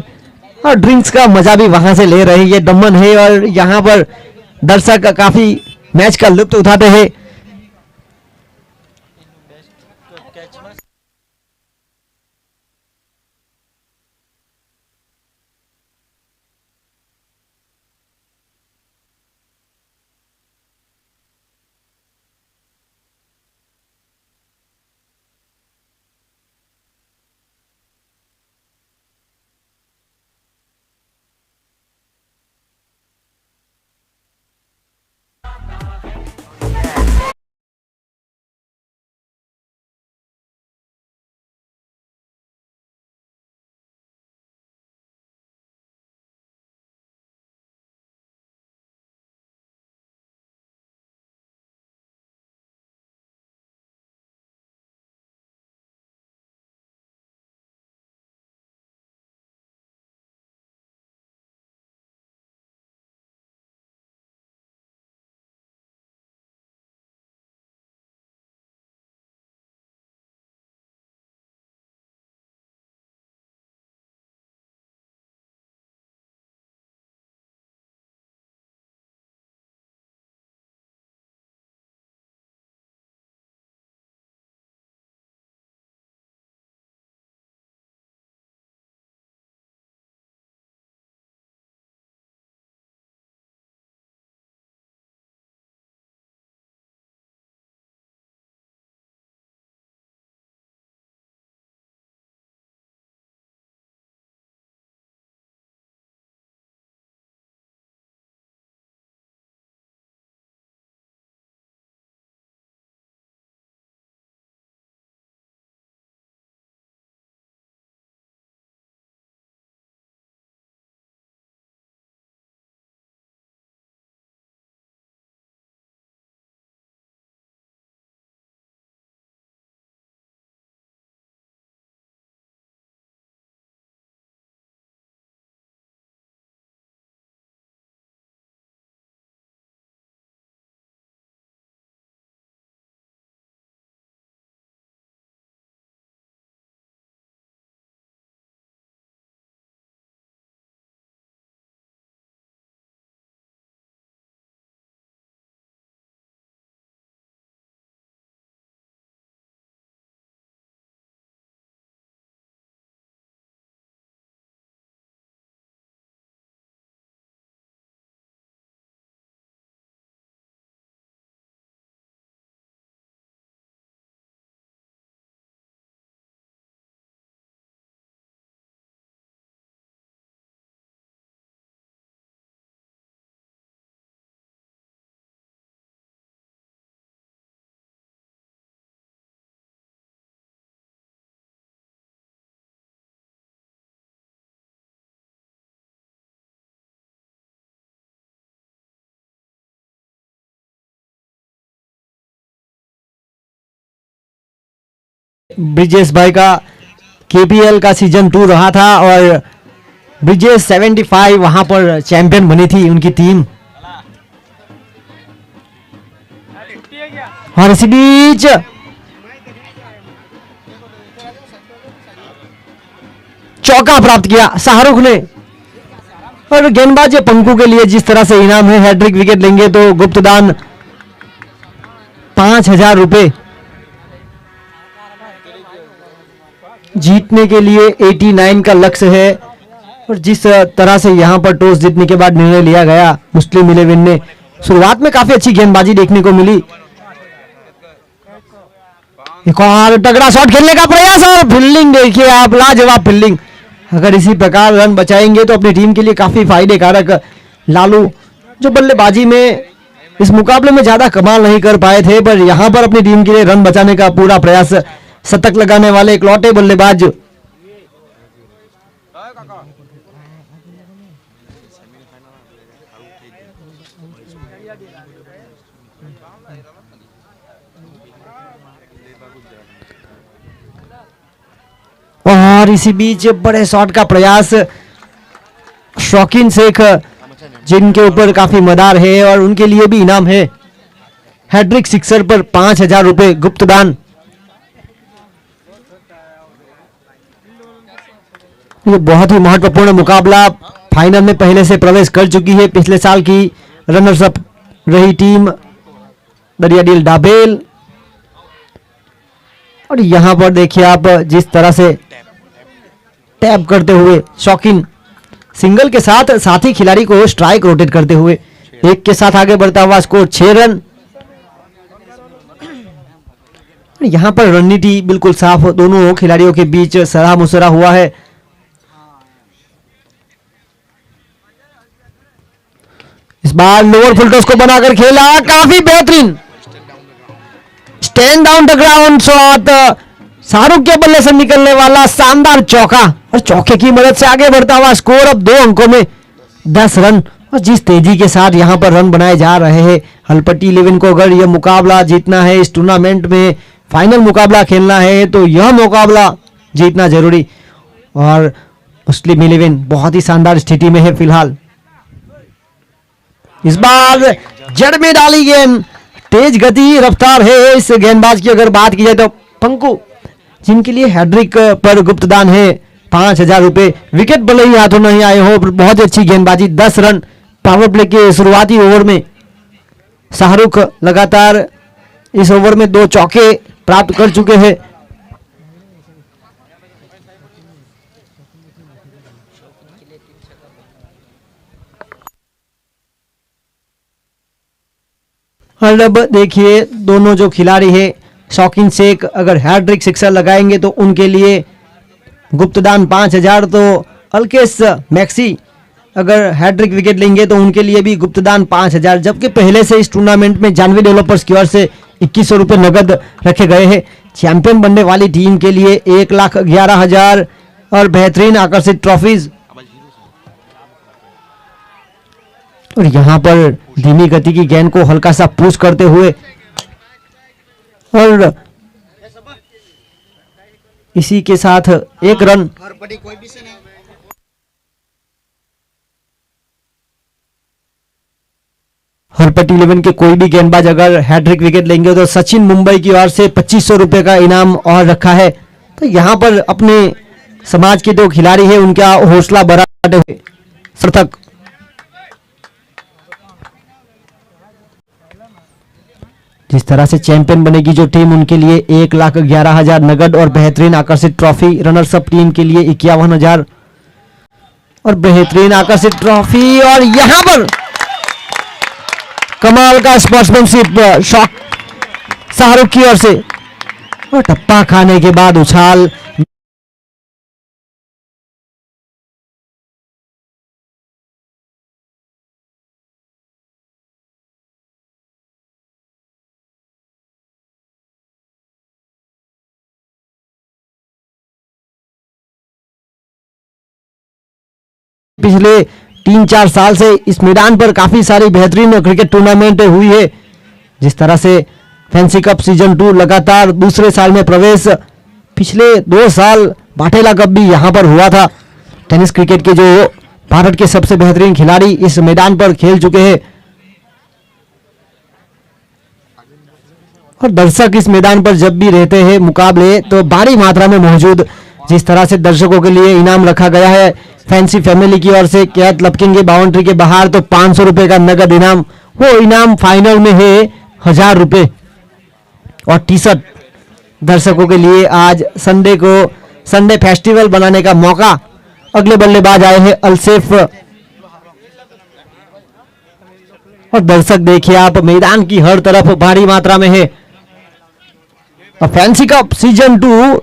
और ड्रिंक्स का मजा भी वहां से ले रहे हैं। ये दमन है और यहां पर दर्शक काफी मैच का लुत्फ उठाते हैं। ब्रिजेश भाई का केपीएल का सीजन 2 रहा था और ब्रिजेश 75 वहां पर चैंपियन बनी थी उनकी टीम। और इसी बीच चौका प्राप्त किया शाहरुख ने। और गेंदबाज पंकु के लिए जिस तरह से इनाम है, हैट्रिक विकेट लेंगे तो गुप्तदान 5,000 रुपए, जीतने के लिए 89 का लक्ष्य है। और जिस तरह से यहां पर टॉस जीतने के बाद निर्णय लिया गया मुस्लिम 11 ने, शुरुआत में काफी अच्छी गेंदबाजी देखने को मिली। एक और तगड़ा शॉट खेलने का प्रयास और फील्डिंग देखिए आप, लाजवाब फील्डिंग। अगर इसी प्रकार रन बचाएंगे तो अपनी टीम के लिए काफी फायदे कारक। लालू जो बल्लेबाजी में इस मुकाबले में ज्यादा कमाल नहीं कर पाए थे, पर यहां पर अपनी टीम के लिए रन बचाने का पूरा प्रयास, शतक लगाने वाले इकलौते बल्लेबाज। और इसी बीच बड़े शॉट का प्रयास, शौकीन शेख जिनके ऊपर काफी मदार है और उनके लिए भी इनाम है, हैट्रिक सिक्सर पर 5,000 रुपए गुप्तदान। ये बहुत ही महत्वपूर्ण मुकाबला, फाइनल में पहले से प्रवेश कर चुकी है पिछले साल की रनर्स अप रही टीम दरियादिल डाबेल। और यहां पर देखिए आप, जिस तरह से टैप करते हुए शौकीन सिंगल के साथ साथी खिलाड़ी को स्ट्राइक रोटेट करते हुए एक के साथ आगे बढ़ता हुआ स्कोर 6 रन। यहां पर रणनीति बिल्कुल साफ दोनों खिलाड़ियों के बीच सरा मुसरा हुआ है। इस बार लोअर फुल टॉस को बनाकर खेला, काफी बेहतरीन stand down the ground shot, Shahrukh के बल्ले से निकलने वाला शानदार चौका और चौके की मदद से आगे बढ़ता हुआ स्कोर अब 2 अंकों में 10 रन। और जिस तेजी के साथ यहां पर रन बनाए जा रहे हैं हलपट्टी 11 को, अगर यह मुकाबला जीतना है, इस टूर्नामेंट में फाइनल मुकाबला खेलना है तो यह मुकाबला जीतना जरूरी। और मुस्लिम 11 बहुत ही शानदार स्थिति में है फिलहाल। इस बार जड़ में डाली गेंद, तेज गति रफ्तार है इस गेंदबाज की। अगर बात की जाए तो पंकु, जिनके लिए हैट्रिक पर गुप्तदान है 5,000 रुपए, विकेट भले ही हाथों नहीं आए हो, बहुत अच्छी गेंदबाजी, 10 रन पावर प्ले के शुरुआती ओवर में। शाहरुख लगातार इस ओवर में 2 चौके प्राप्त कर चुके हैं। और अब देखिए दोनों जो खिलाड़ी है, शौकीन शेख अगर हैट्रिक सिक्सर लगाएंगे तो उनके लिए गुप्तदान 5,000, तो अल्केश मैक्सी अगर हैट्रिक विकेट लेंगे तो उनके लिए भी गुप्तदान 5,000। जबकि पहले से इस टूर्नामेंट में जानवी डेवलपर्स की ओर से 2100 रुपये नगद रखे गए हैं। चैंपियन बनने वाली टीम के लिए 1,11,000 और बेहतरीन आकर्षित ट्रॉफीज। और यहां पर धीमी गति की गेंद को हल्का सा पुश करते हुए और इसी के साथ 1 रन। हरपट्टी 11 के कोई भी गेंदबाज अगर हैट्रिक विकेट लेंगे तो सचिन मुंबई की ओर से 2500 रुपए का इनाम और रखा है। तो यहां पर अपने समाज के 2 खिलाड़ी है, उनका हौसला बढ़ाते हुए सार्थक। जिस तरह से चैंपियन बनेगी जो टीम, उनके लिए 1,11,000 नगद और बेहतरीन आकर्षित ट्रॉफी। रनर्स अप टीम के लिए 51,000 और बेहतरीन आकर्षित ट्रॉफी। और यहां पर कमाल का स्पोर्ट्समैनशिप शॉट शाहरुख की ओर से, और टप्पा खाने के बाद उछाल। पिछले 3-4 साल से इस मैदान पर काफी सारी बेहतरीन क्रिकेट टूर्नामेंट हुई है। जिस तरह से फैंसी कप सीजन 2 लगातार दूसरे साल में प्रवेश, पिछले 2 साल बाटेला कप भी यहां पर हुआ था। टेनिस क्रिकेट के जो भारत के सबसे बेहतरीन खिलाड़ी इस मैदान पर खेल चुके हैं और दर्शक इस मैदान पर जब भी रहते हैं मुकाबले तो भारी मात्रा में मौजूद। जिस तरह से दर्शकों के लिए इनाम रखा गया है फैंसी फैमिली की ओर से, कैच लपकेंगे बाउंड्री के बाहर तो 500 रुपए का नगद इनाम, वो इनाम फाइनल में है 1000 रुपए और टी शर्ट। दर्शकों के लिए आज संडे को संडे फेस्टिवल बनाने का मौका। अगले बल्लेबाज आए हैं अलसेफ और दर्शक देखिए आप मैदान की हर तरफ भारी मात्रा में है। और फैंसी कप सीजन 2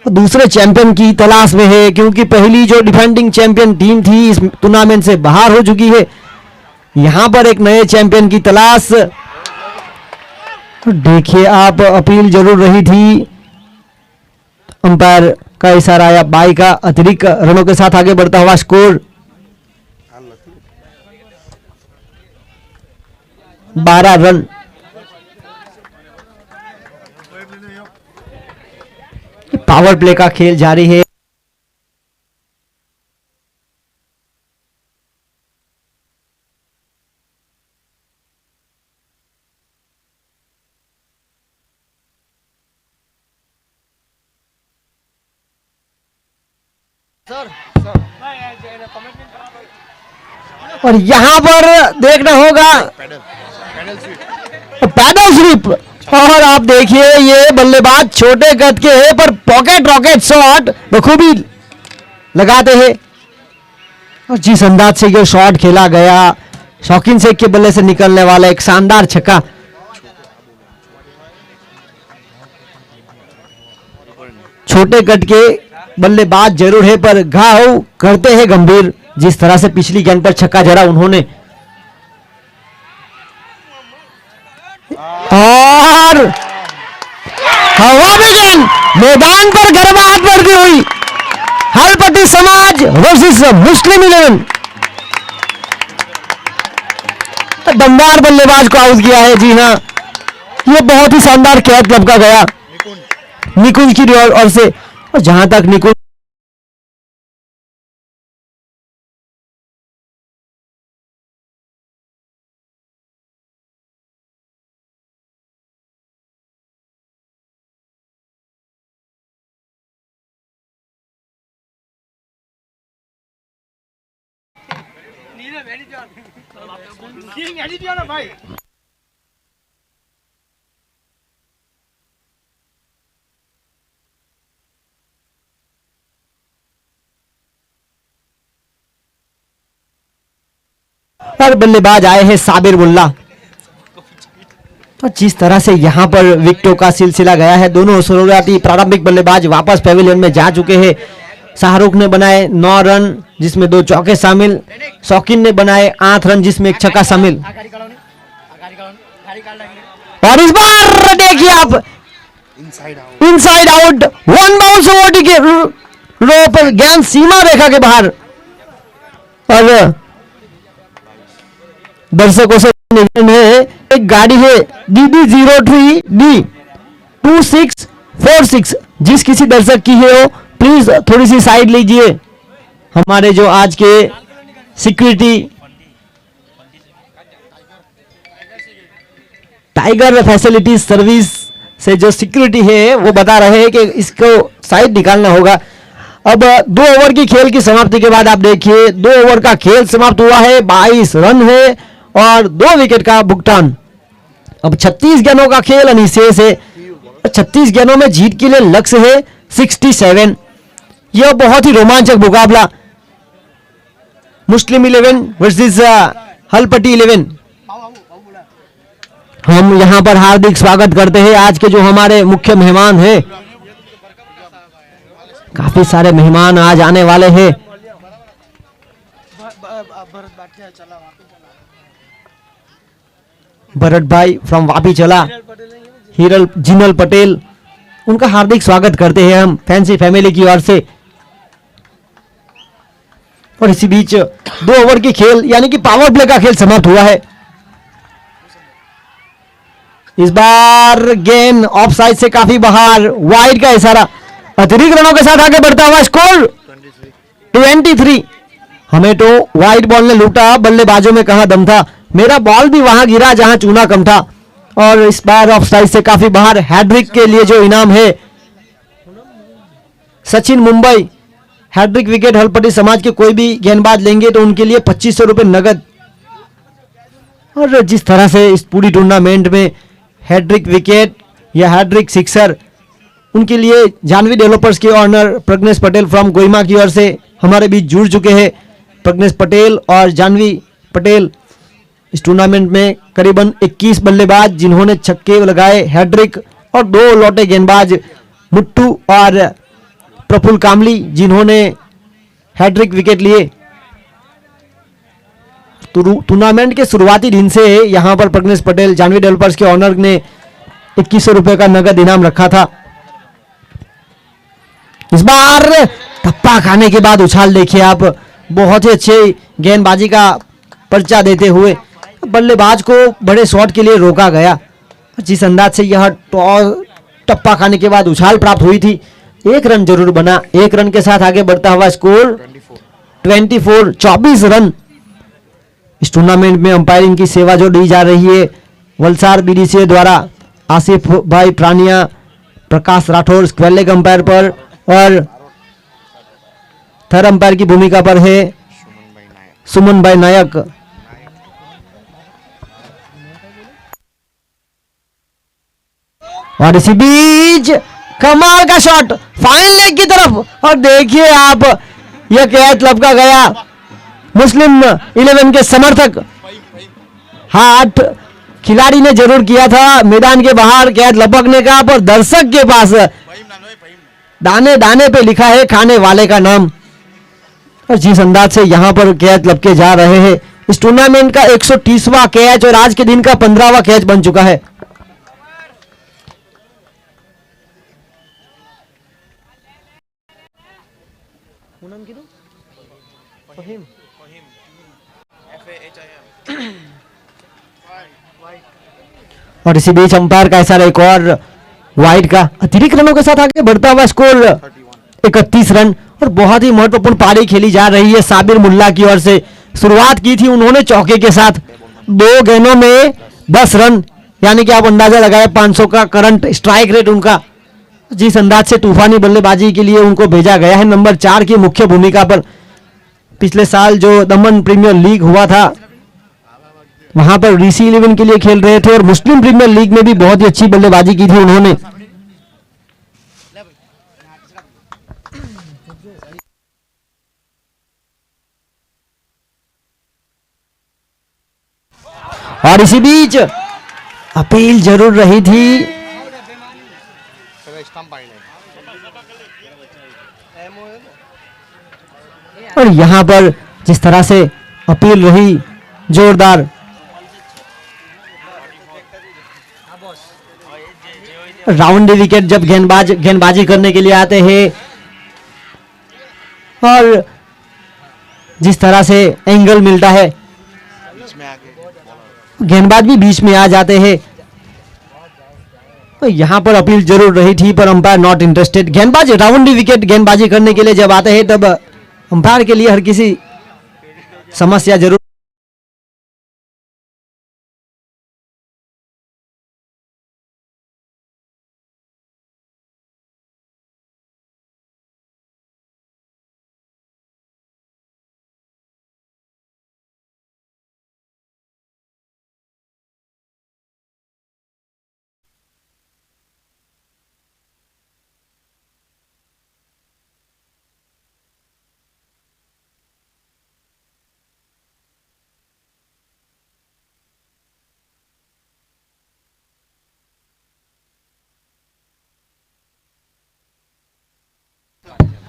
दूसरे चैंपियन की तलाश में है, क्योंकि पहली जो डिफेंडिंग चैंपियन टीम थी इस टूर्नामेंट से बाहर हो चुकी है। यहां पर एक नए चैंपियन की तलाश। देखिए आप अपील जरूर रही थी, अंपायर का इशारा या बाई का, अतिरिक्त रनों के साथ आगे बढ़ता हुआ स्कोर 12 रन। पावर प्ले का खेल जारी है। और यहां पर देखना होगा पैडल स्वीप। और आप देखिए ये बल्लेबाज छोटे कद के हैं पर पॉकेट रॉकेट शॉट बखूबी लगाते हैं। और जिस अंदाज से ये शॉट खेला गया, शौकीन शेख के बल्ले से निकलने वाला एक शानदार छक्का। छोटे कद के बल्लेबाज जरूर है पर घाव करते हैं गंभीर। जिस तरह से पिछली गेंद पर छक्का जड़ा उन्होंने, और हवा में गेंद मैदान पर गर्माहट बढ़ती हुई। हलपति समाज वर्सेस मुस्लिम 11। दमदार बल्लेबाज को आउट किया है। जी हाँ, ये बहुत ही शानदार कैच लपका गया निकुंज की ओर से। और जहां तक निकुंज भाई और बल्लेबाज आए हैं साबिर मुल्ला। तो जिस तरह से यहां पर विकेटों का सिलसिला गया है, दोनों शुरुआती प्रारंभिक बल्लेबाज वापस पेविलियन में जा चुके हैं। शाहरुख ने बनाए 9 रन जिसमें 2 चौके शामिल, शौकीन ने बनाए 8 रन जिसमें एक छक्का शामिल। और इस बार देखिए आप inside out, one bounce over के रो पर गेंद सीमा रेखा के बाहर। और दर्शकों से निवेदन है, एक गाड़ी है DD03D2646, जिस किसी दर्शक की है वो प्लीज थोड़ी सी साइड लीजिए। हमारे जो आज के सिक्योरिटी टाइगर फैसिलिटी सर्विस से जो सिक्योरिटी है वो बता रहे हैं कि इसको साइड निकालना होगा। अब 2 ओवर की खेल की समाप्ति के बाद आप देखिए 2 ओवर का खेल समाप्त हुआ है, 22 रन है और 2 विकेट का भुगतान। अब 36 गेंदों का खेल अनिशेष है। 36 गेंदों में जीत के लिए लक्ष्य है 67। यह बहुत ही रोमांचक मुकाबला मुस्लिम 11 वर्सेस हलपति 11। हम यहां पर हार्दिक स्वागत करते हैं आज के जो हमारे मुख्य मेहमान हैं। काफी सारे मेहमान आज आने वाले हैं। भरत भाई फ्रॉम वापी चला, हिरल जिनल पटेल, उनका हार्दिक स्वागत करते हैं हम फैंसी फैमिली की ओर से। और इसी बीच 2 ओवर की खेल यानी कि पावर प्ले का खेल समाप्त हुआ है। इस बार गेंद ऑफ साइड से काफी बाहर, वाइड का इशारा, अतिरिक्त रनों के साथ आगे बढ़ता हुआ स्कोर 23। हमें तो वाइड बॉल ने लूटा, बल्लेबाजों में कहां दम था। मेरा बॉल भी वहां गिरा जहां चूना कम था। और इस बार ऑफ साइड से काफी बाहर हैट्रिक के लिए जो इनाम है सचिन मुंबई हैट्रिक विकेट हलपट्टी समाज के कोई भी गेंदबाज लेंगे तो उनके लिए 2500 रुपये नगद। और जिस तरह से इस पूरी टूर्नामेंट में हैट्रिक विकेट या हैट्रिक सिक्सर उनके लिए जानवी डेवलपर्स के ऑनर प्रज्ञेश पटेल फ्रॉम गोइमा की ओर से हमारे बीच जुड़ चुके हैं। प्रज्ञेश पटेल और जानवी पटेल इस टूर्नामेंट में करीबन 21 बल्लेबाज जिन्होंने छक्के लगाए हैट्रिक, और 2 लौटे गेंदबाज मुट्टू और प्रफुल्ल कामली जिन्होंने हैट्रिक विकेट लिए। टूर्नामेंट के शुरुआती दिन से यहां पर प्रज्ञेश पटेल जानवी डेवलपर्स के ऑनर ने 2100 रुपए का नगद इनाम रखा था। इस बार टप्पा खाने के बाद उछाल देखिए आप, बहुत ही अच्छे गेंदबाजी का पर्चा देते हुए बल्लेबाज को बड़े शॉट के लिए रोका गया। जिस अंदाज से यह टप्पा खाने के बाद उछाल प्राप्त हुई थी, 1 रन जरूर बना। 1 रन के साथ आगे बढ़ता हुआ स्कोर 24 रन। इस टूर्नामेंट में अंपायरिंग की सेवा जो दी जा रही है वलसाड बीडीसीए द्वारा, आसिफ भाई प्रानिया, प्रकाश राठौर स्क्वायर लेग अंपायर पर, और थर्ड अंपायर की भूमिका पर है सुमन भाई नायक। और इसी बीच कमाल का शॉट फाइन लेग की तरफ, और देखिए आप यह कैच लपका गया मुस्लिम 11 के समर्थक। हाथ खिलाड़ी ने जरूर किया था मैदान के बाहर कैच लपकने का, पर दर्शक के पास दाने दाने पे लिखा है खाने वाले का नाम। और जिस अंदाज से यहां पर कैच लपके जा रहे हैं, इस टूर्नामेंट का 130वां कैच और आज के दिन का 15वां कैच बन चुका है। और इसी बीच अंपायर का इशारा एक और वाइड का, अतिरिक्त रनों के साथ आगे बढ़ता हुआ स्कोर 31 रन। और बहुत ही महत्वपूर्ण पारी खेली जा रही है साबिर मुल्ला की ओर से। शुरुआत की थी उन्होंने चौके के साथ, 2 गेंदों में 10 रन, यानी कि आप अंदाजा लगाए 500 का करंट स्ट्राइक रेट उनका। जिस अंदाज से तूफानी बल्लेबाजी के लिए उनको भेजा गया है नंबर 4 की मुख्य भूमिका पर। पिछले साल जो दमन प्रीमियर लीग हुआ था वहां पर ऋषि 11 के लिए खेल रहे थे, और मुस्लिम प्रीमियर लीग में भी बहुत ही अच्छी बल्लेबाजी की थी उन्होंने। और इसी बीच अपील जरूर रही थी, और यहां पर जिस तरह से अपील रही जोरदार, राउंड विकेट जब गेंदबाजी करने के लिए आते हैं, और जिस तरह से एंगल मिलता है गेंदबाज भी बीच में आ जाते हैं, तो यहां पर अपील जरूर रही थी पर अंपायर नॉट इंटरेस्टेड। गेंदबाज राउंड विकेट गेंदबाजी करने के लिए जब आते हैं तब अंपायर के लिए हर किसी समस्या जरूर।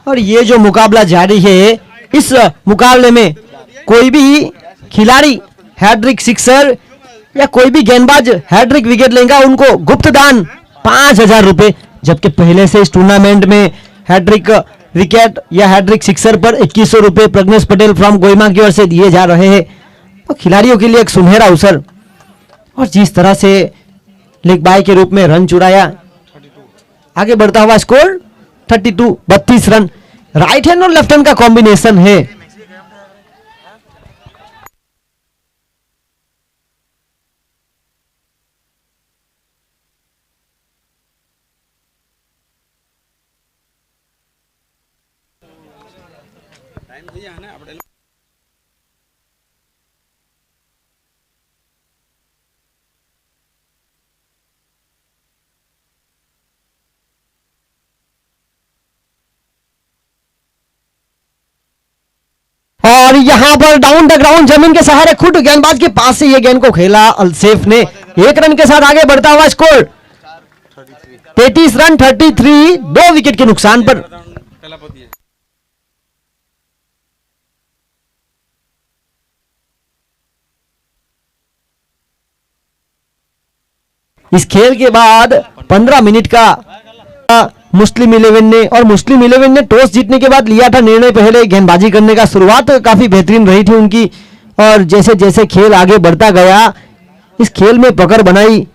और ये जो मुकाबला जारी है, इस मुकाबले में कोई भी खिलाड़ी हैट्रिक सिक्सर या कोई भी गेंदबाज हैट्रिक विकेट लेगा उनको गुप्त दान 5000 रुपए, जबकि पहले से इस टूर्नामेंट में हैट्रिक विकेट या हैट्रिक सिक्सर पर 2100 रुपए प्रज्ञेश पटेल फ्रॉम गोइमा की ओर से दिए जा रहे हैं। तो खिलाड़ियों के लिए एक सुनहरा अवसर। और जिस तरह से लेग बाय के रूप में रन चुराया, आगे बढ़ता हुआ स्कोर 32 रन। राइट हैंड और लेफ्ट हैंड का कॉम्बिनेशन है। और यहां पर डाउन द ग्राउंड जमीन के सहारे खुद गेंदबाज के पास से ये गेंद को खेला अलसेफ ने, 1 रन के साथ आगे बढ़ता हुआ स्कोर 33 रन 33, 2 विकेट के नुकसान पर। इस खेल के बाद 15 मिनट का मुस्लिम 11 ने, और मुस्लिम 11 ने टॉस जीतने के बाद लिया था निर्णय पहले गेंदबाजी करने का। शुरुआत काफी बेहतरीन रही थी उनकी, और जैसे जैसे खेल आगे बढ़ता गया इस खेल में पकड़ बनाई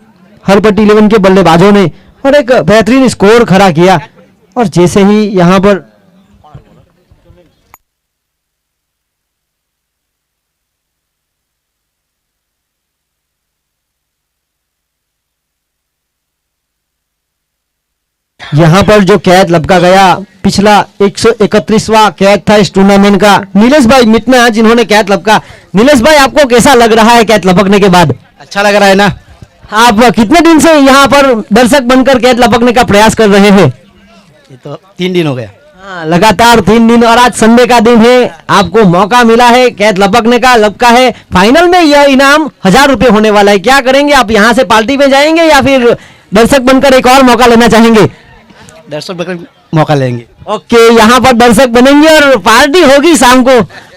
हरपट्टी 11 के बल्लेबाजों ने और एक बेहतरीन स्कोर खड़ा किया। और जैसे ही यहां पर जो कैद लपका गया, पिछला 131वां कैद था इस टूर्नामेंट का। नीलेश भाई मित्र हैं जिन्होंने कैद लपका। नीलेश भाई, आपको कैसा लग रहा है कैद लपकने के बाद? अच्छा लग रहा है ना। आप कितने दिन से यहाँ पर दर्शक बनकर कैद लपकने का प्रयास कर रहे हैं? ये तो 3 दिन हो गया। हाँ, लगातार 3 दिन, और आज संडे का दिन है, आपको मौका मिला है कैद लपकने का, लपका है। फाइनल में यह इनाम 1000 रुपए होने वाला है। क्या करेंगे आप? यहाँ से पार्टी में जाएंगे या फिर दर्शक बनकर एक और मौका लेना चाहेंगे? दर्शक बनकर मौका लेंगे। ओके, यहाँ पर दर्शक बनेंगे और पार्टी होगी शाम को।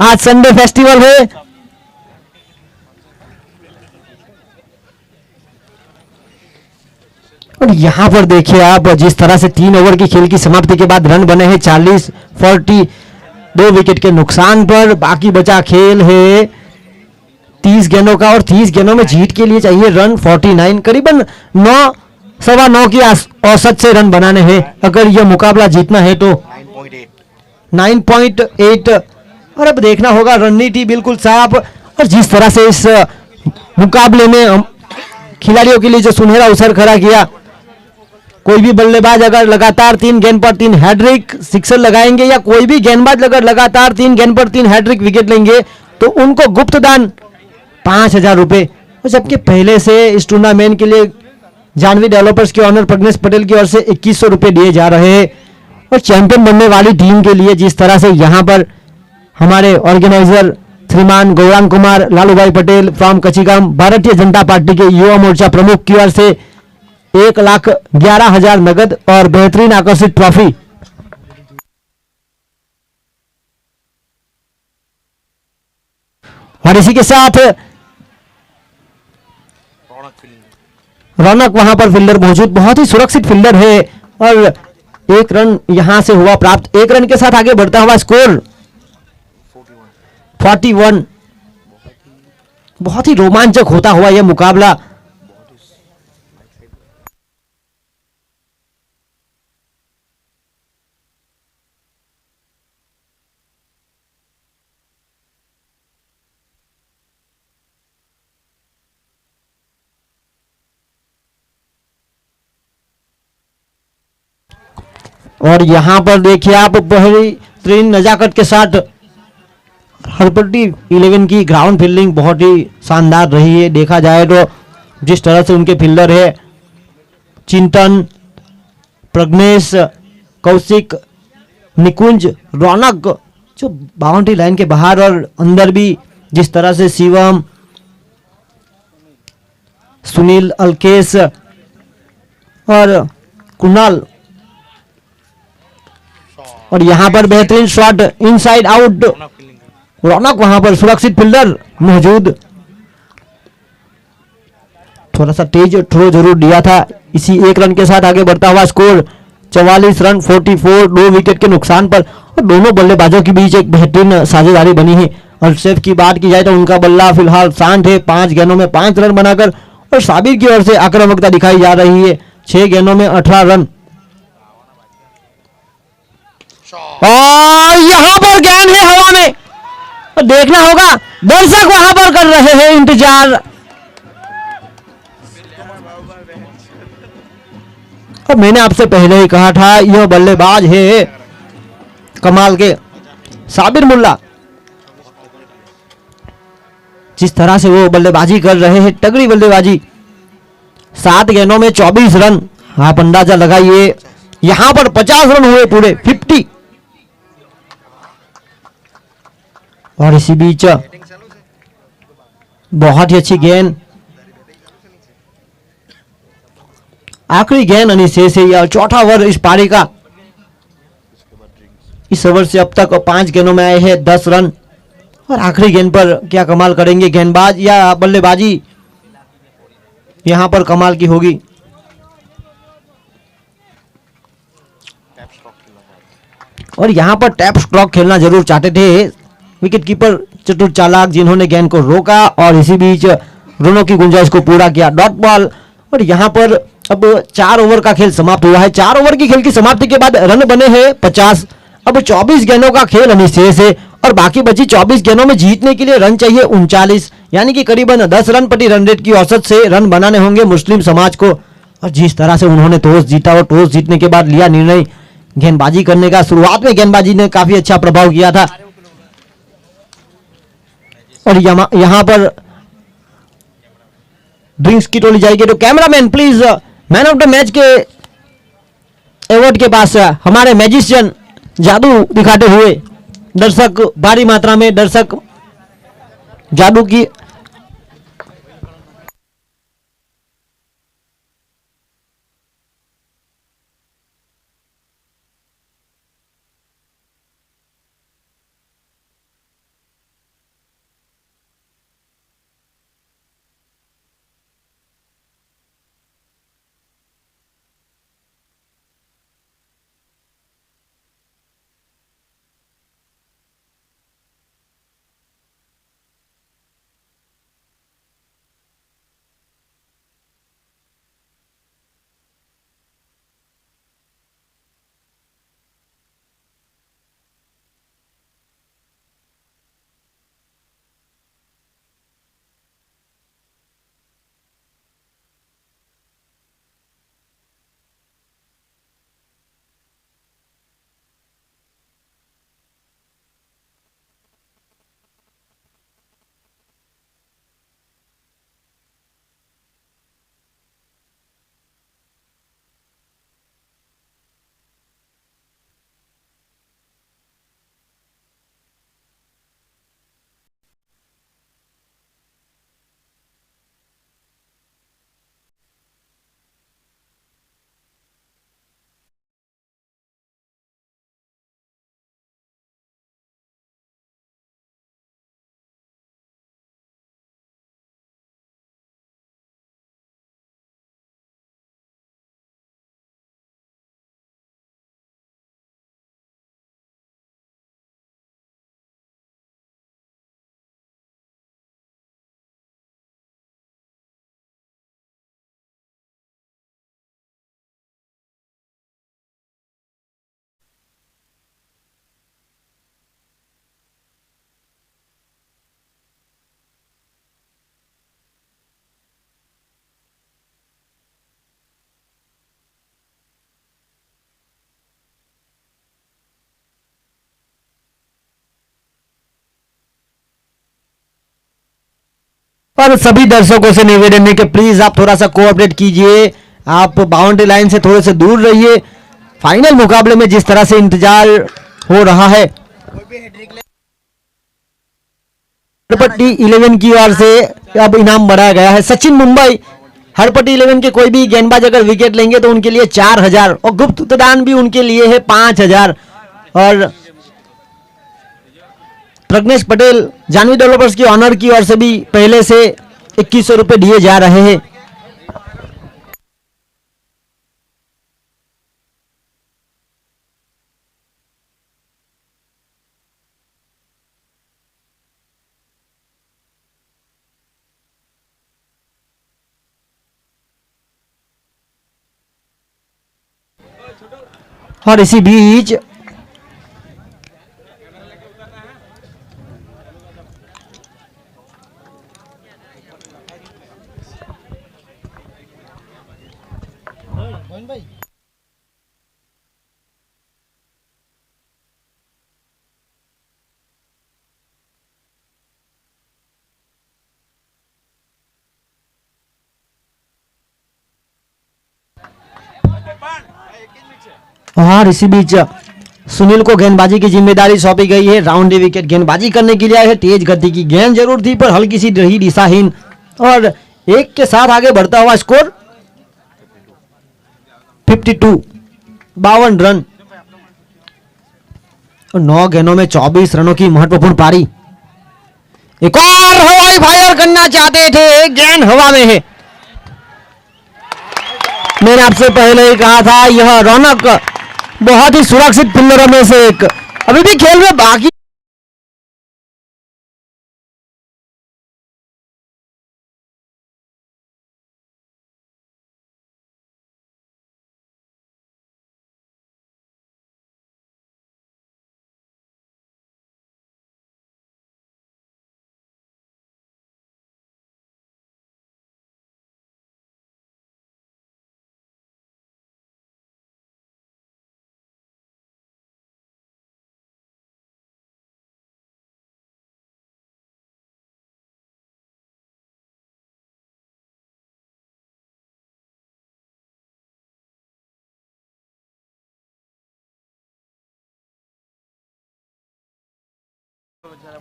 आज संडे फेस्टिवल है। और यहाँ पर देखिए आप, जिस तरह से 3 ओवर की खेल की समाप्ति के बाद रन बने हैं 40-40, 2 विकेट के नुकसान पर। बाकी बचा खेल है 30 गेंदों का, और 30 गेंदों में जीत के लिए चाहिए रन 49, करीबन 9-9.25 की औसत से रन बनाने हैं अगर यह मुकाबला जीतना है तो। 9.8। और अब देखना होगा, रणनीति बिल्कुल साफ, और जिस तरह से इस मुकाबले में खिलाड़ियों के लिए जो सुनहरा अवसर खड़ा किया, कोई भी बल्लेबाज अगर लगातार 3 गेंद पर 3 हैट्रिक सिक्सर लगाएंगे, या कोई भी गेंदबाज अगर लगातार 3 गेंद पर 3 हैट्रिक विकेट लेंगे, तो उनको गुप्त दान 5000 रुपए। और जबकि पहले से इस टूर्नामेंट के लिए जानवी डेवलपर्स के ऑनर प्रज्ञेश पटेल की ओर से 2100 रुपए दिए जा रहे हैं। और चैंपियन बनने वाली टीम के लिए जिस तरह से यहाँ पर हमारे ऑर्गेनाइजर श्रीमान गौरांग कुमार लालूभाई पटेल फ्रॉम कचिगाम, भारतीय जनता पार्टी के युवा मोर्चा प्रमुख की ओर से 1,11,000 नगद और बेहतरीन आकर्षित ट्रॉफी। और इसी के साथ रौनक वहां पर फील्डर मौजूद, बहुत ही सुरक्षित फील्डर है, और 1 रन यहां से हुआ प्राप्त। 1 रन के साथ आगे बढ़ता हुआ स्कोर 41। बहुत ही रोमांचक होता हुआ यह मुकाबला। और यहां पर देखिए आप, बेहतरीन नजाकत के साथ हरपट्टी 11 की ग्राउंड फील्डिंग बहुत ही शानदार रही है। देखा जाए तो जिस तरह से उनके फील्डर है चिंतन, प्रज्ञेश, कौशिक, निकुंज, रौनक, जो बाउंड्री लाइन के बाहर और अंदर भी जिस तरह से शिवम, सुनील, अल्केश और कुणाल, और यहां पर बेहतरीन शॉट इनसाइड आउट। रौनक वहां पर सुरक्षित फील्डर मौजूद, थोड़ा सा तेज थ्रो जरूर दिया था। इसी 1 रन के साथ आगे बढ़ता हुआ स्कोर 44 रन 44, 2 विकेट के नुकसान पर। और दोनों बल्लेबाजों के बीच एक बेहतरीन साझेदारी बनी है। अल्सेफ की बात की जाए तो उनका बल्ला फिलहाल शांत है, 5 गेंदों में 5 रन बनाकर, और साबिर की ओर से आक्रामकता दिखाई जा रही है, 6 गेंदों में 18 रन। और यहां पर गेंद है हवा में, और देखना होगा, दर्शक वहां पर कर रहे हैं इंतजार। और मैंने आपसे पहले ही कहा था, यह बल्लेबाज है कमाल के साबिर मुल्ला। जिस तरह से वो बल्लेबाजी कर रहे हैं, तगड़ी बल्लेबाजी। 7 गेंदों में 24 रन, आप अंदाजा लगाइए। यहां पर 50 रन हुए पूरे 50। और इसी बीच बहुत ही अच्छी गेंद, आखिरी गेंद अनिशेष है यह चौथा ओवर इस पारी का। इस ओवर से अब तक 5 गेंदों में आए हैं 10 रन। और आखिरी गेंद पर क्या कमाल करेंगे गेंदबाज या बल्लेबाजी, यहां पर कमाल की होगी। और यहां पर टैप स्ट्रोक खेलना जरूर चाहते थे विकेट कीपर चतुर चालाक, जिन्होंने गेंद को रोका और इसी बीच रनों की गुंजाइश को पूरा किया, डॉट बॉल। और यहां पर अब 4 ओवर का खेल समाप्त हुआ है। 4 ओवर की खेल की समाप्ति के बाद रन बने हैं 50। अब 24 गेंदों का खेल अनिशेष है और बाकी बची 24 गेंदों में जीतने के लिए रन चाहिए 39, यानी कि करीबन 10 रन प्रति रन रेट की औसत से रन बनाने होंगे मुस्लिम समाज को। और जिस तरह से उन्होंने टॉस जीता और टॉस जीतने के बाद लिया निर्णय गेंदबाजी करने का, शुरुआत में गेंदबाजी ने काफी अच्छा प्रभाव किया था। और यहां पर ड्रिंक्स की टोली जाएगी, तो cameraman please man of the match के अवार्ड के पास हमारे मैजिशियन जादू दिखाते हुए दर्शक, भारी मात्रा में दर्शक जादू की पर सभी दर्शकों से निवेदन है कि प्लीज आप थोड़ा सा कोऑपरेट कीजिए, आप बाउंड्री लाइन से थोड़े से दूर रहिए। फाइनल मुकाबले में जिस तरह से इंतजार हो रहा है, हरपट्टी 11 की ओर से अब इनाम बढ़ाया गया है। सचिन मुंबई, हरपट्टी 11 के कोई भी गेंदबाज अगर विकेट लेंगे तो उनके लिए 4000 और गुप्त दान भी उनके लिए है 5000। और प्रज्ञेश पटेल जानवी डेवलपर्स की ऑनर की ओर से भी पहले से 2100 रुपए दिए जा रहे हैं। और इसी बीच और इसी बीच सुनील को गेंदबाजी की जिम्मेदारी सौंपी गई है। राउंड विकेट गेंदबाजी करने के लिए आए हैं। तेज गति की गेंद जरूर थी पर हल्की सी रही दिशाहीन और एक के साथ आगे बढ़ता हुआ स्कोर 52 रन और 9 गेंदों में 24 रनों की महत्वपूर्ण पारी। एक और हवाई फायर करना चाहते थे, गेंद हवा में है। मैंने आपसे पहले ही कहा था यह रौनक बहुत ही सुरक्षित फील्डरों में से एक। अभी भी खेल में बाकी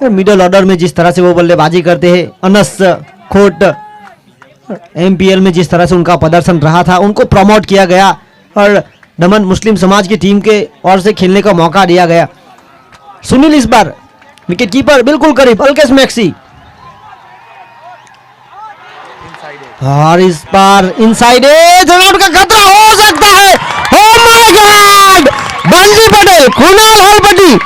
मिडिल ऑर्डर में जिस तरह से वो बल्लेबाजी करते हैं, अनस खोट एमपीएल में जिस तरह से उनका प्रदर्शन रहा था, उनको प्रमोट किया गया और दमन मुस्लिम समाज की टीम के ओर से खेलने का मौका दिया गया। सुनील इस बार विकेट कीपर बिल्कुल करीब, अल्केश मैक्सी और इस बार इनसाइड एज रनआउट का खतरा हो सकता है। Oh my God, bungee Patel, Kunal Halpati.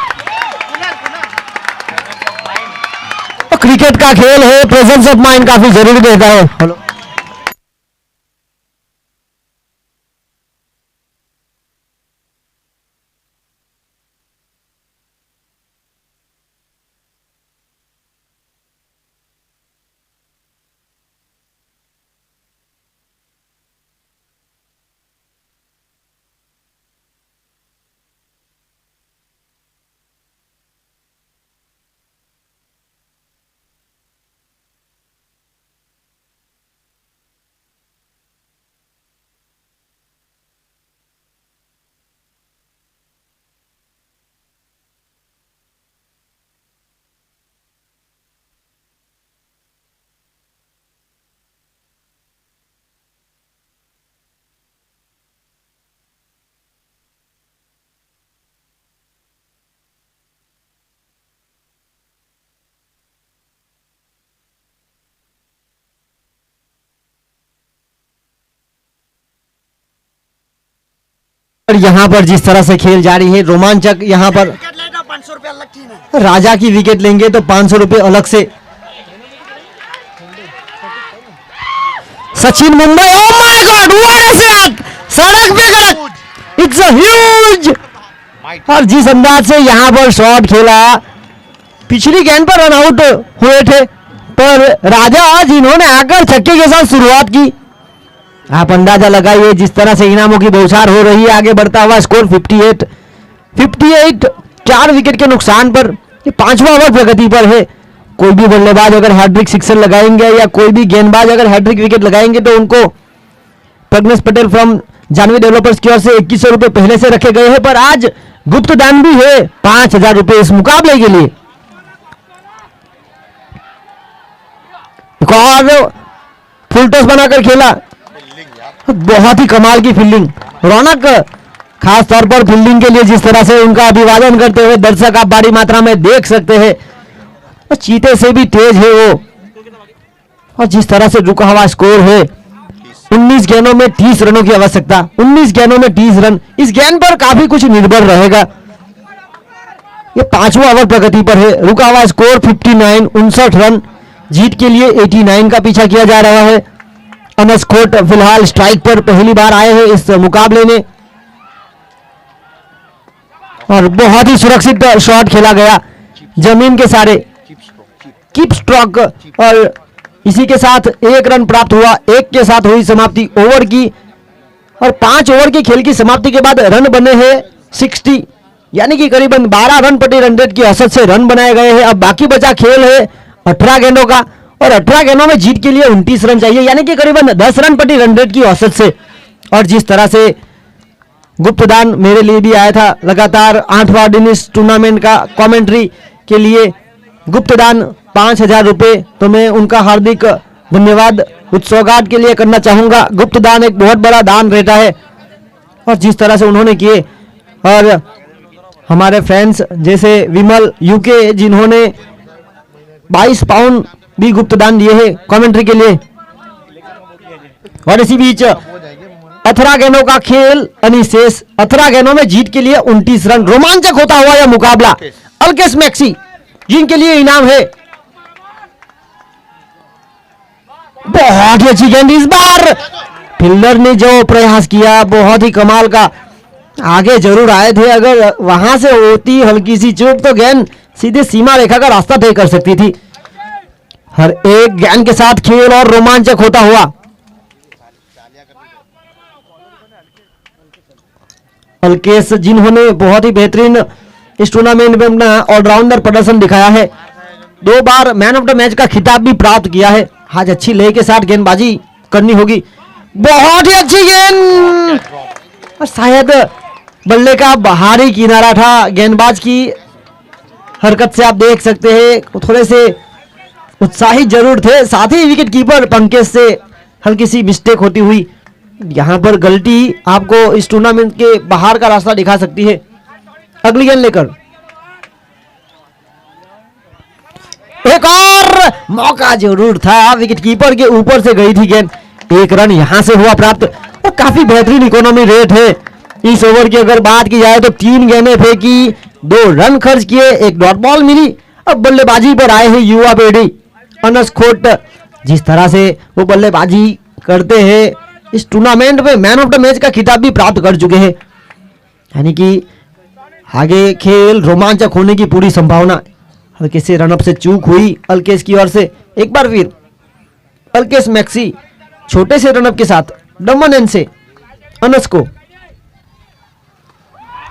Cricket का खेल है, प्रेजेंस ऑफ माइंड काफी जरूरी रहता है। हेलो और यहाँ पर जिस तरह से खेल जारी है, रोमांचक। यहाँ पर राजा की विकेट लेंगे तो 500 रुपए अलग से। Sachin Mumbai, oh my God, what a shot, सड़क पे गलत, इट्स अ ह्यूज। और जिस अंदाज से यहाँ पर शॉट खेला, पिछली गेंद पर रन आउट हुए थे पर राजा जिन्होंने आकर छक्के के साथ शुरुआत की, आप अंदाजा लगाइए जिस तरह से इनामों की बौछार हो रही है। आगे बढ़ता हुआ स्कोर 58 4 विकेट के नुकसान पर। ये 5वां ओवर प्रगति पर है। कोई भी बल्लेबाज अगर हैट्रिक सिक्सर लगाएंगे या कोई भी गेंदबाज अगर हैट्रिक विकेट लगाएंगे तो उनको प्रज्ञेश पटेल फ्रॉम जानवी डेवलपर्स की ओर से 2100 रुपए पहले से रखे गए हैं, पर आज गुप्त दान भी है 5000 रुपए इस मुकाबले के लिए। एक और फुल टॉस बनाकर खेला, बहुत ही कमाल की फील्डिंग। रौनक खास तौर पर फील्डिंग के लिए जिस तरह से उनका अभिवादन करते हुए दर्शक आप बड़ी मात्रा में देख सकते हैं। चीते से भी तेज है वो। और जिस तरह से रुका हुआ स्कोर है, 19 गेंदों में 30 रनों की आवश्यकता, 19 गेंदों में 30 रन। इस गेंद पर काफी कुछ निर्भर रहेगा। ये 5वां ओवर प्रगति पर है। रुका हुआ स्कोर 59 रन। जीत के लिए 89 का पीछा किया जा रहा है। अनस खोट फिलहाल स्ट्राइक पर पहली बार आए हैं इस मुकाबले में और बहुत ही सुरक्षित शॉट खेला गया जमीन के सारे, कीप स्ट्रोक। और इसी के साथ 1 रन प्राप्त हुआ। 1 के साथ हुई समाप्ति ओवर की और 5 ओवर की खेल की समाप्ति के बाद रन बने हैं 60, यानी कि करीबन 12 रन प्रति रन रेट की औसत से रन बनाए गए हैं। अब बाकी बचा खेल है 18 गेंदों का और 18 गेंदों में जीत के लिए 29 रन चाहिए, यानी कि करीबन 10 रन प्रति रन रेट की औसत से। और जिस तरह से गुप्तदान मेरे लिए भी आया था। लगातार 8वां दिन इस टूर्नामेंट का कमेंट्री के लिए गुप्तदान 5,000 रुपये, तो मैं उनका हार्दिक धन्यवाद उस सौगात के लिए करना चाहूँगा। गुप्तदान एक बहुत बड़ा दान रहता है और जिस तरह से उन्होंने किए, और हमारे फ्रेंड्स जैसे विमल यूके जिन्होंने 22 पाउंड भी गुप्तदान दिए हैं कमेंट्री के लिए। और इसी बीच 18 गेंदों का खेल अनिशेष, 18 गेंदों में जीत के लिए 29 रन। रोमांचक होता हुआ यह मुकाबला अल्केश मैक्सी जिनके लिए इनाम है। बहुत ही अच्छी गेंद इस बार, फील्डर ने जो प्रयास किया बहुत ही कमाल का। आगे जरूर आए थे, अगर वहां से होती हल्की सी चूक तो गेंद सीधे सीमा रेखा का रास्ता तय कर सकती थी। हर एक गेंद के साथ खेल और रोमांचक होता हुआ। अल्केश जिन्होंने बहुत ही बेहतरीन इस टूर्नामेंट में अपना ऑलराउंडर प्रदर्शन दिखाया है, 2 बार मैन ऑफ द मैच का खिताब भी प्राप्त किया है। आज अच्छी लय के साथ गेंदबाजी करनी होगी। बहुत ही अच्छी गेंद, और शायद बल्ले का बाहरी किनारा था। गेंदबाज की हरकत से आप देख सकते हैं थोड़े से उत्साहित जरूर थे, साथ ही विकेट कीपर पंकज से हल्की सी मिस्टेक होती हुई यहां पर गलती आपको इस टूर्नामेंट के बाहर का रास्ता दिखा सकती है। अगली गेंद लेकर एक और मौका जरूर था, विकेट कीपर के ऊपर से गई थी गेंद। 1 रन यहां से हुआ प्राप्त, और काफी बेहतरीन इकोनॉमी रेट है इस ओवर की। अगर बात की जाए तो 3 गेंदें फेंकी, 2 रन खर्च किए, 1 डॉट बॉल मिली। अब बल्लेबाजी पर आए हैं युवा पीढ़ी अनस खोट, जिस तरह से वो बल्लेबाजी करते हैं इस टूर्नामेंट में मैन ऑफ द मैच का खिताब भी प्राप्त कर चुके हैं। यानी कि आगे खेल रोमांचक होने की पूरी संभावना। हल्के से रनअप से चूक हुई अल्केश की ओर से। एक बार फिर अल्केश मैक्सी छोटे से रनअप के साथ डमन एन से अनस को,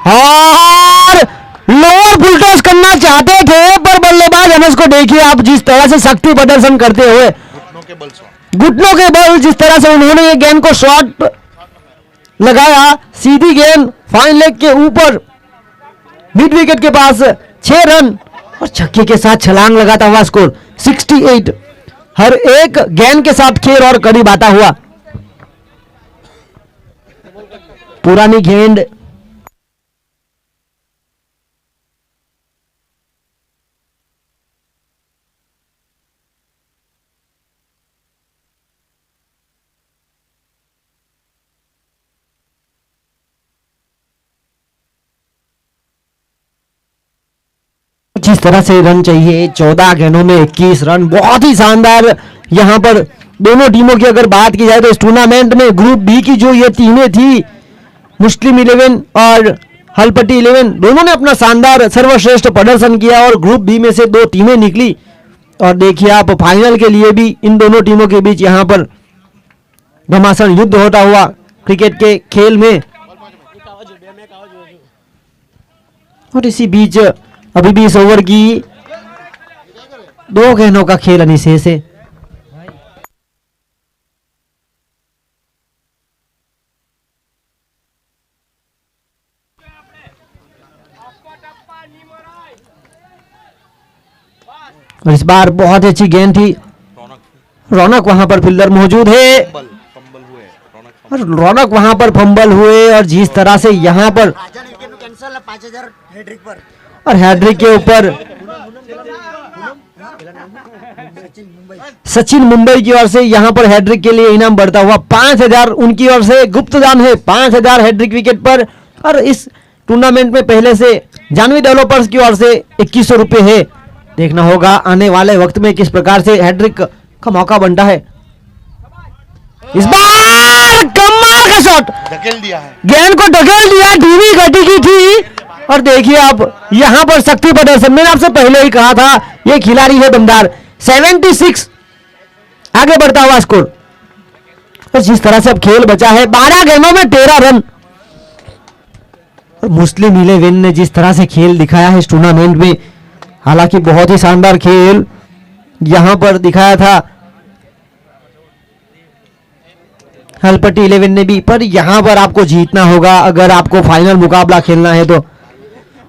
और लोअर फुल टॉस करना चाहते थे, पर बल्लेबाज अनस को देखिए आप जिस तरह से शक्ति प्रदर्शन करते हुए घुटनों के बल जिस तरह से उन्होंने ये गेंद को शॉट लगाया, सीधी गेंद फाइन लेग के ऊपर मिड विकेट के पास, 6 रन और छक्के के साथ छलांग लगाता हुआ स्कोर 68। हर एक गेंद के साथ खेल और करीब आता हुआ। पुरानी गेंद जिस तरह से रन चाहिए, 14 गेंदों में 21 रन, बहुत ही शानदार। यहां पर दोनों टीमों की अगर बात की जाए तो इस टूर्नामेंट में ग्रुप बी की जो ये टीमें थी, मुस्लिम 11 और हलपट्टी 11, दोनों ने अपना शानदार सर्वश्रेष्ठ प्रदर्शन किया और ग्रुप बी में से 2 टीमें निकली। और देखिए आप फाइनल के लिए भी इन दोनों टीमों के बीच यहां पर घमासान युद्ध होता हुआ क्रिकेट के खेल में। और इसी बीच अभी भी इस ओवर की 2 गेंदों का खेल अनिशेष है। और इस बार बहुत ही अच्छी गेंद थी। रौनक वहां पर फील्डर मौजूद है, और रौनक वहां पर फंबल हुए, और जिस तरह से यहां पर और हैड्रिक के ऊपर सचिन मुंबई की ओर से यहां पर हैड्रिक के लिए इनाम बढ़ता हुआ 5,000 उनकी ओर से गुप्तदान है। 5,000 हैड्रिक विकेट पर। और इस टूर्नामेंट में पहले से जानवी डेवलपर्स की ओर से 2100 रुपए है। देखना होगा आने वाले वक्त में किस प्रकार से हैड्रिक का मौका बनता है। इस बार कमाल का शॉट, धकेल दिया है, गेंद को धकेल दिया, डीवी घटी की थी। और देखिए आप यहां पर शक्ति प्रदर्शन, मैंने आपसे पहले ही कहा था ये खिलाड़ी है दमदार। 76 आगे बढ़ता हुआ स्कोर। और जिस तरह से अब खेल बचा है 12 गेंदों में 13 रन। और मुस्लिम 11 ने जिस तरह से खेल दिखाया है इस टूर्नामेंट में, हालांकि बहुत ही शानदार खेल यहां पर दिखाया था। हलपट्टी 11 ने भी, पर यहाँ पर आपको जीतना होगा अगर आपको फाइनल मुकाबला खेलना है तो।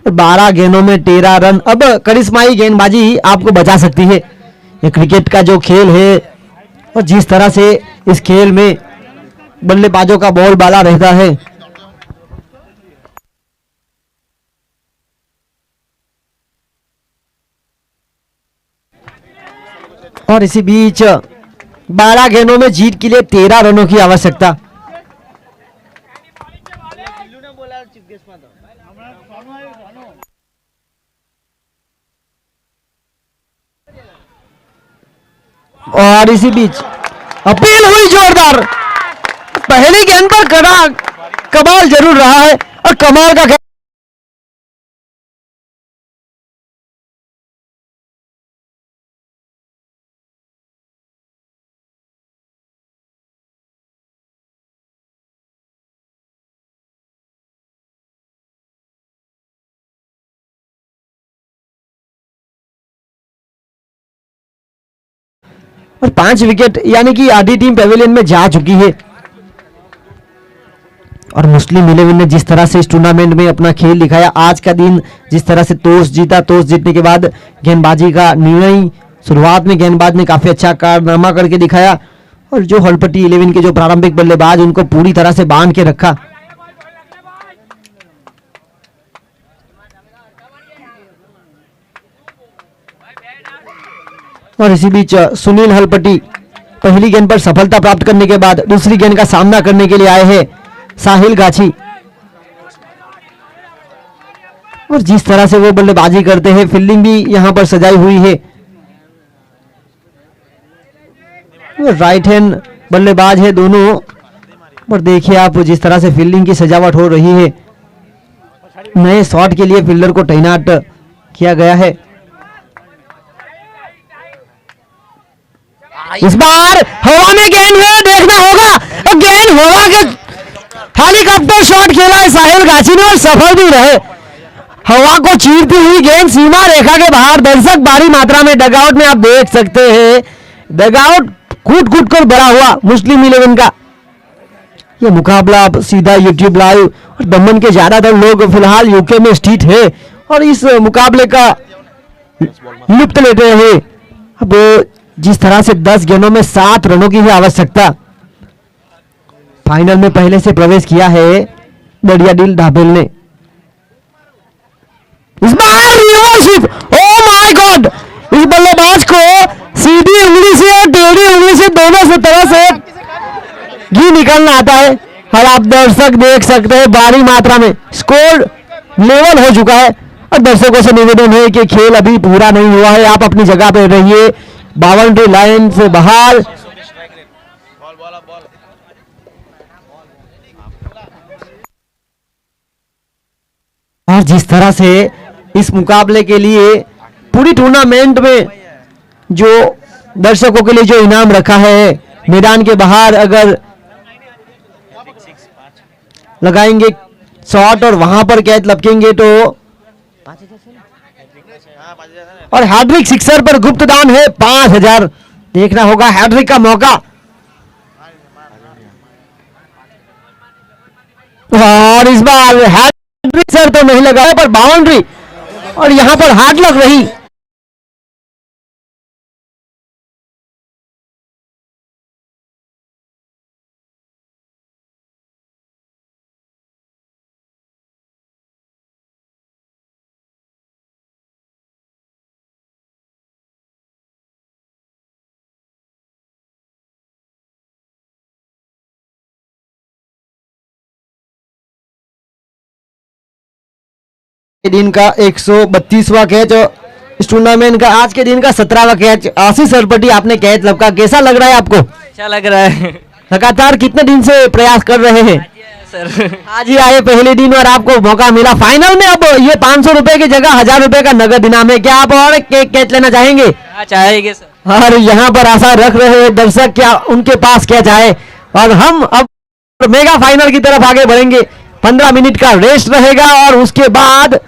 12 गेंदों में 13 रन। अब करिश्माई गेंदबाजी ही आपको बचा सकती है। ये क्रिकेट का जो खेल है और जिस तरह से इस खेल में बल्लेबाजों का बॉल बाला रहता है, और इसी बीच 12 गेंदों में जीत के लिए 13 रनों की आवश्यकता। और इसी बीच अपील हुई जोरदार। पहली गेंद पर कमाल जरूर रहा है और कमाल का 5 विकेट, यानी कि आधी टीम पेविलियन में जा चुकी है। और मुस्लिम 11 ने जिस तरह से इस टूर्नामेंट में अपना खेल दिखाया, आज का दिन जिस तरह से टॉस जीता, टॉस जीतने के बाद गेंदबाजी का निर्णय, शुरुआत में गेंदबाज ने काफी अच्छा कारनामा करके दिखाया और जो हलपट्टी 11 के जो प्रारंभिक बल्लेबाज उनको पूरी तरह से बांध के रखा। और इसी बीच सुनील हलपट्टी पहली गेंद पर सफलता प्राप्त करने के बाद दूसरी गेंद का सामना करने के लिए आए हैं साहिल गाछी। और जिस तरह से वो बल्लेबाजी करते हैं, फील्डिंग भी यहां पर सजाई हुई है। राइट हैंड बल्लेबाज है दोनों, पर देखिए आप जिस तरह से फील्डिंग की सजावट हो रही है, नए शॉट के लिए फील्डर को तैनात किया गया है। इस बार हवा में गेंद है, देखना होगा, और गेंद हवा के हेलीकॉप्टर शॉट खेला है साहिल गाछी ने और सफल भी रहे। हवा को चीरती हुई गेंद सीमा रेखा के बाहर, दर्शक भारी मात्रा में डगआउट में आप देख सकते हैं, डगआउट कूट कूट कर भरा हुआ मुस्लिम 11 का। ये मुकाबला अब सीधा यूट्यूब लाइव, और दमन के ज्यादातर लोग फिलहाल यूके में स्थित है और इस मुकाबले का लुत्फ लेते हैं। अब जिस तरह से 10 गेंदों में 7 रनों की है आवश्यकता, फाइनल में पहले से प्रवेश किया है बढ़िया दिल ढाबेल ने। इस बार रिवर्स, ओह माय गॉड, इस बल्लेबाज को सीधी उंगली से और टेढ़ी उंगली से दोनों से तरह से घी निकलना आता है। और आप दर्शक देख सकते हैं भारी मात्रा में स्कोर लेवल हो चुका है और दर्शकों से निवेदन है कि खेल अभी पूरा नहीं हुआ है, आप अपनी जगह पर रहिए, बाउंड्री लाइन से बाहर। और जिस तरह से इस मुकाबले के लिए पूरी टूर्नामेंट में जो दर्शकों के लिए जो इनाम रखा है, मैदान के बाहर अगर लगाएंगे शॉट और वहां पर कैच लपकेंगे तो, और हैट्रिक सिक्सर पर गुप्त दान है 5000। देखना होगा हैट्रिक का मौका, और इस बार हैट्रिक सर तो नहीं लगा पर बाउंड्री, और यहां पर हाथ लग रही। दिन का 132वां कैच इस टूर्नामेंट का, आज के दिन का 17वां कैच। आशीष हलपट्टी आपने कैच लपका, कैसा लग रहा है आपको? अच्छा लग रहा है। लगातार कितने दिन से प्रयास कर रहे हैं? सर आज ही आए पहले दिन और आपको मौका मिला फाइनल में। अब ये 500 रुपए की जगह 1000 रुपए का नगद इनाम है, क्या आप और कैच लेना चाहेंगे? चाहेंगे सर। और यहाँ पर आशा रख रहे हैं दर्शक, क्या उनके पास कैच आए, और हम अब मेगा फाइनल की तरफ आगे बढ़ेंगे। 15 मिनट का रेस्ट रहेगा और उसके बाद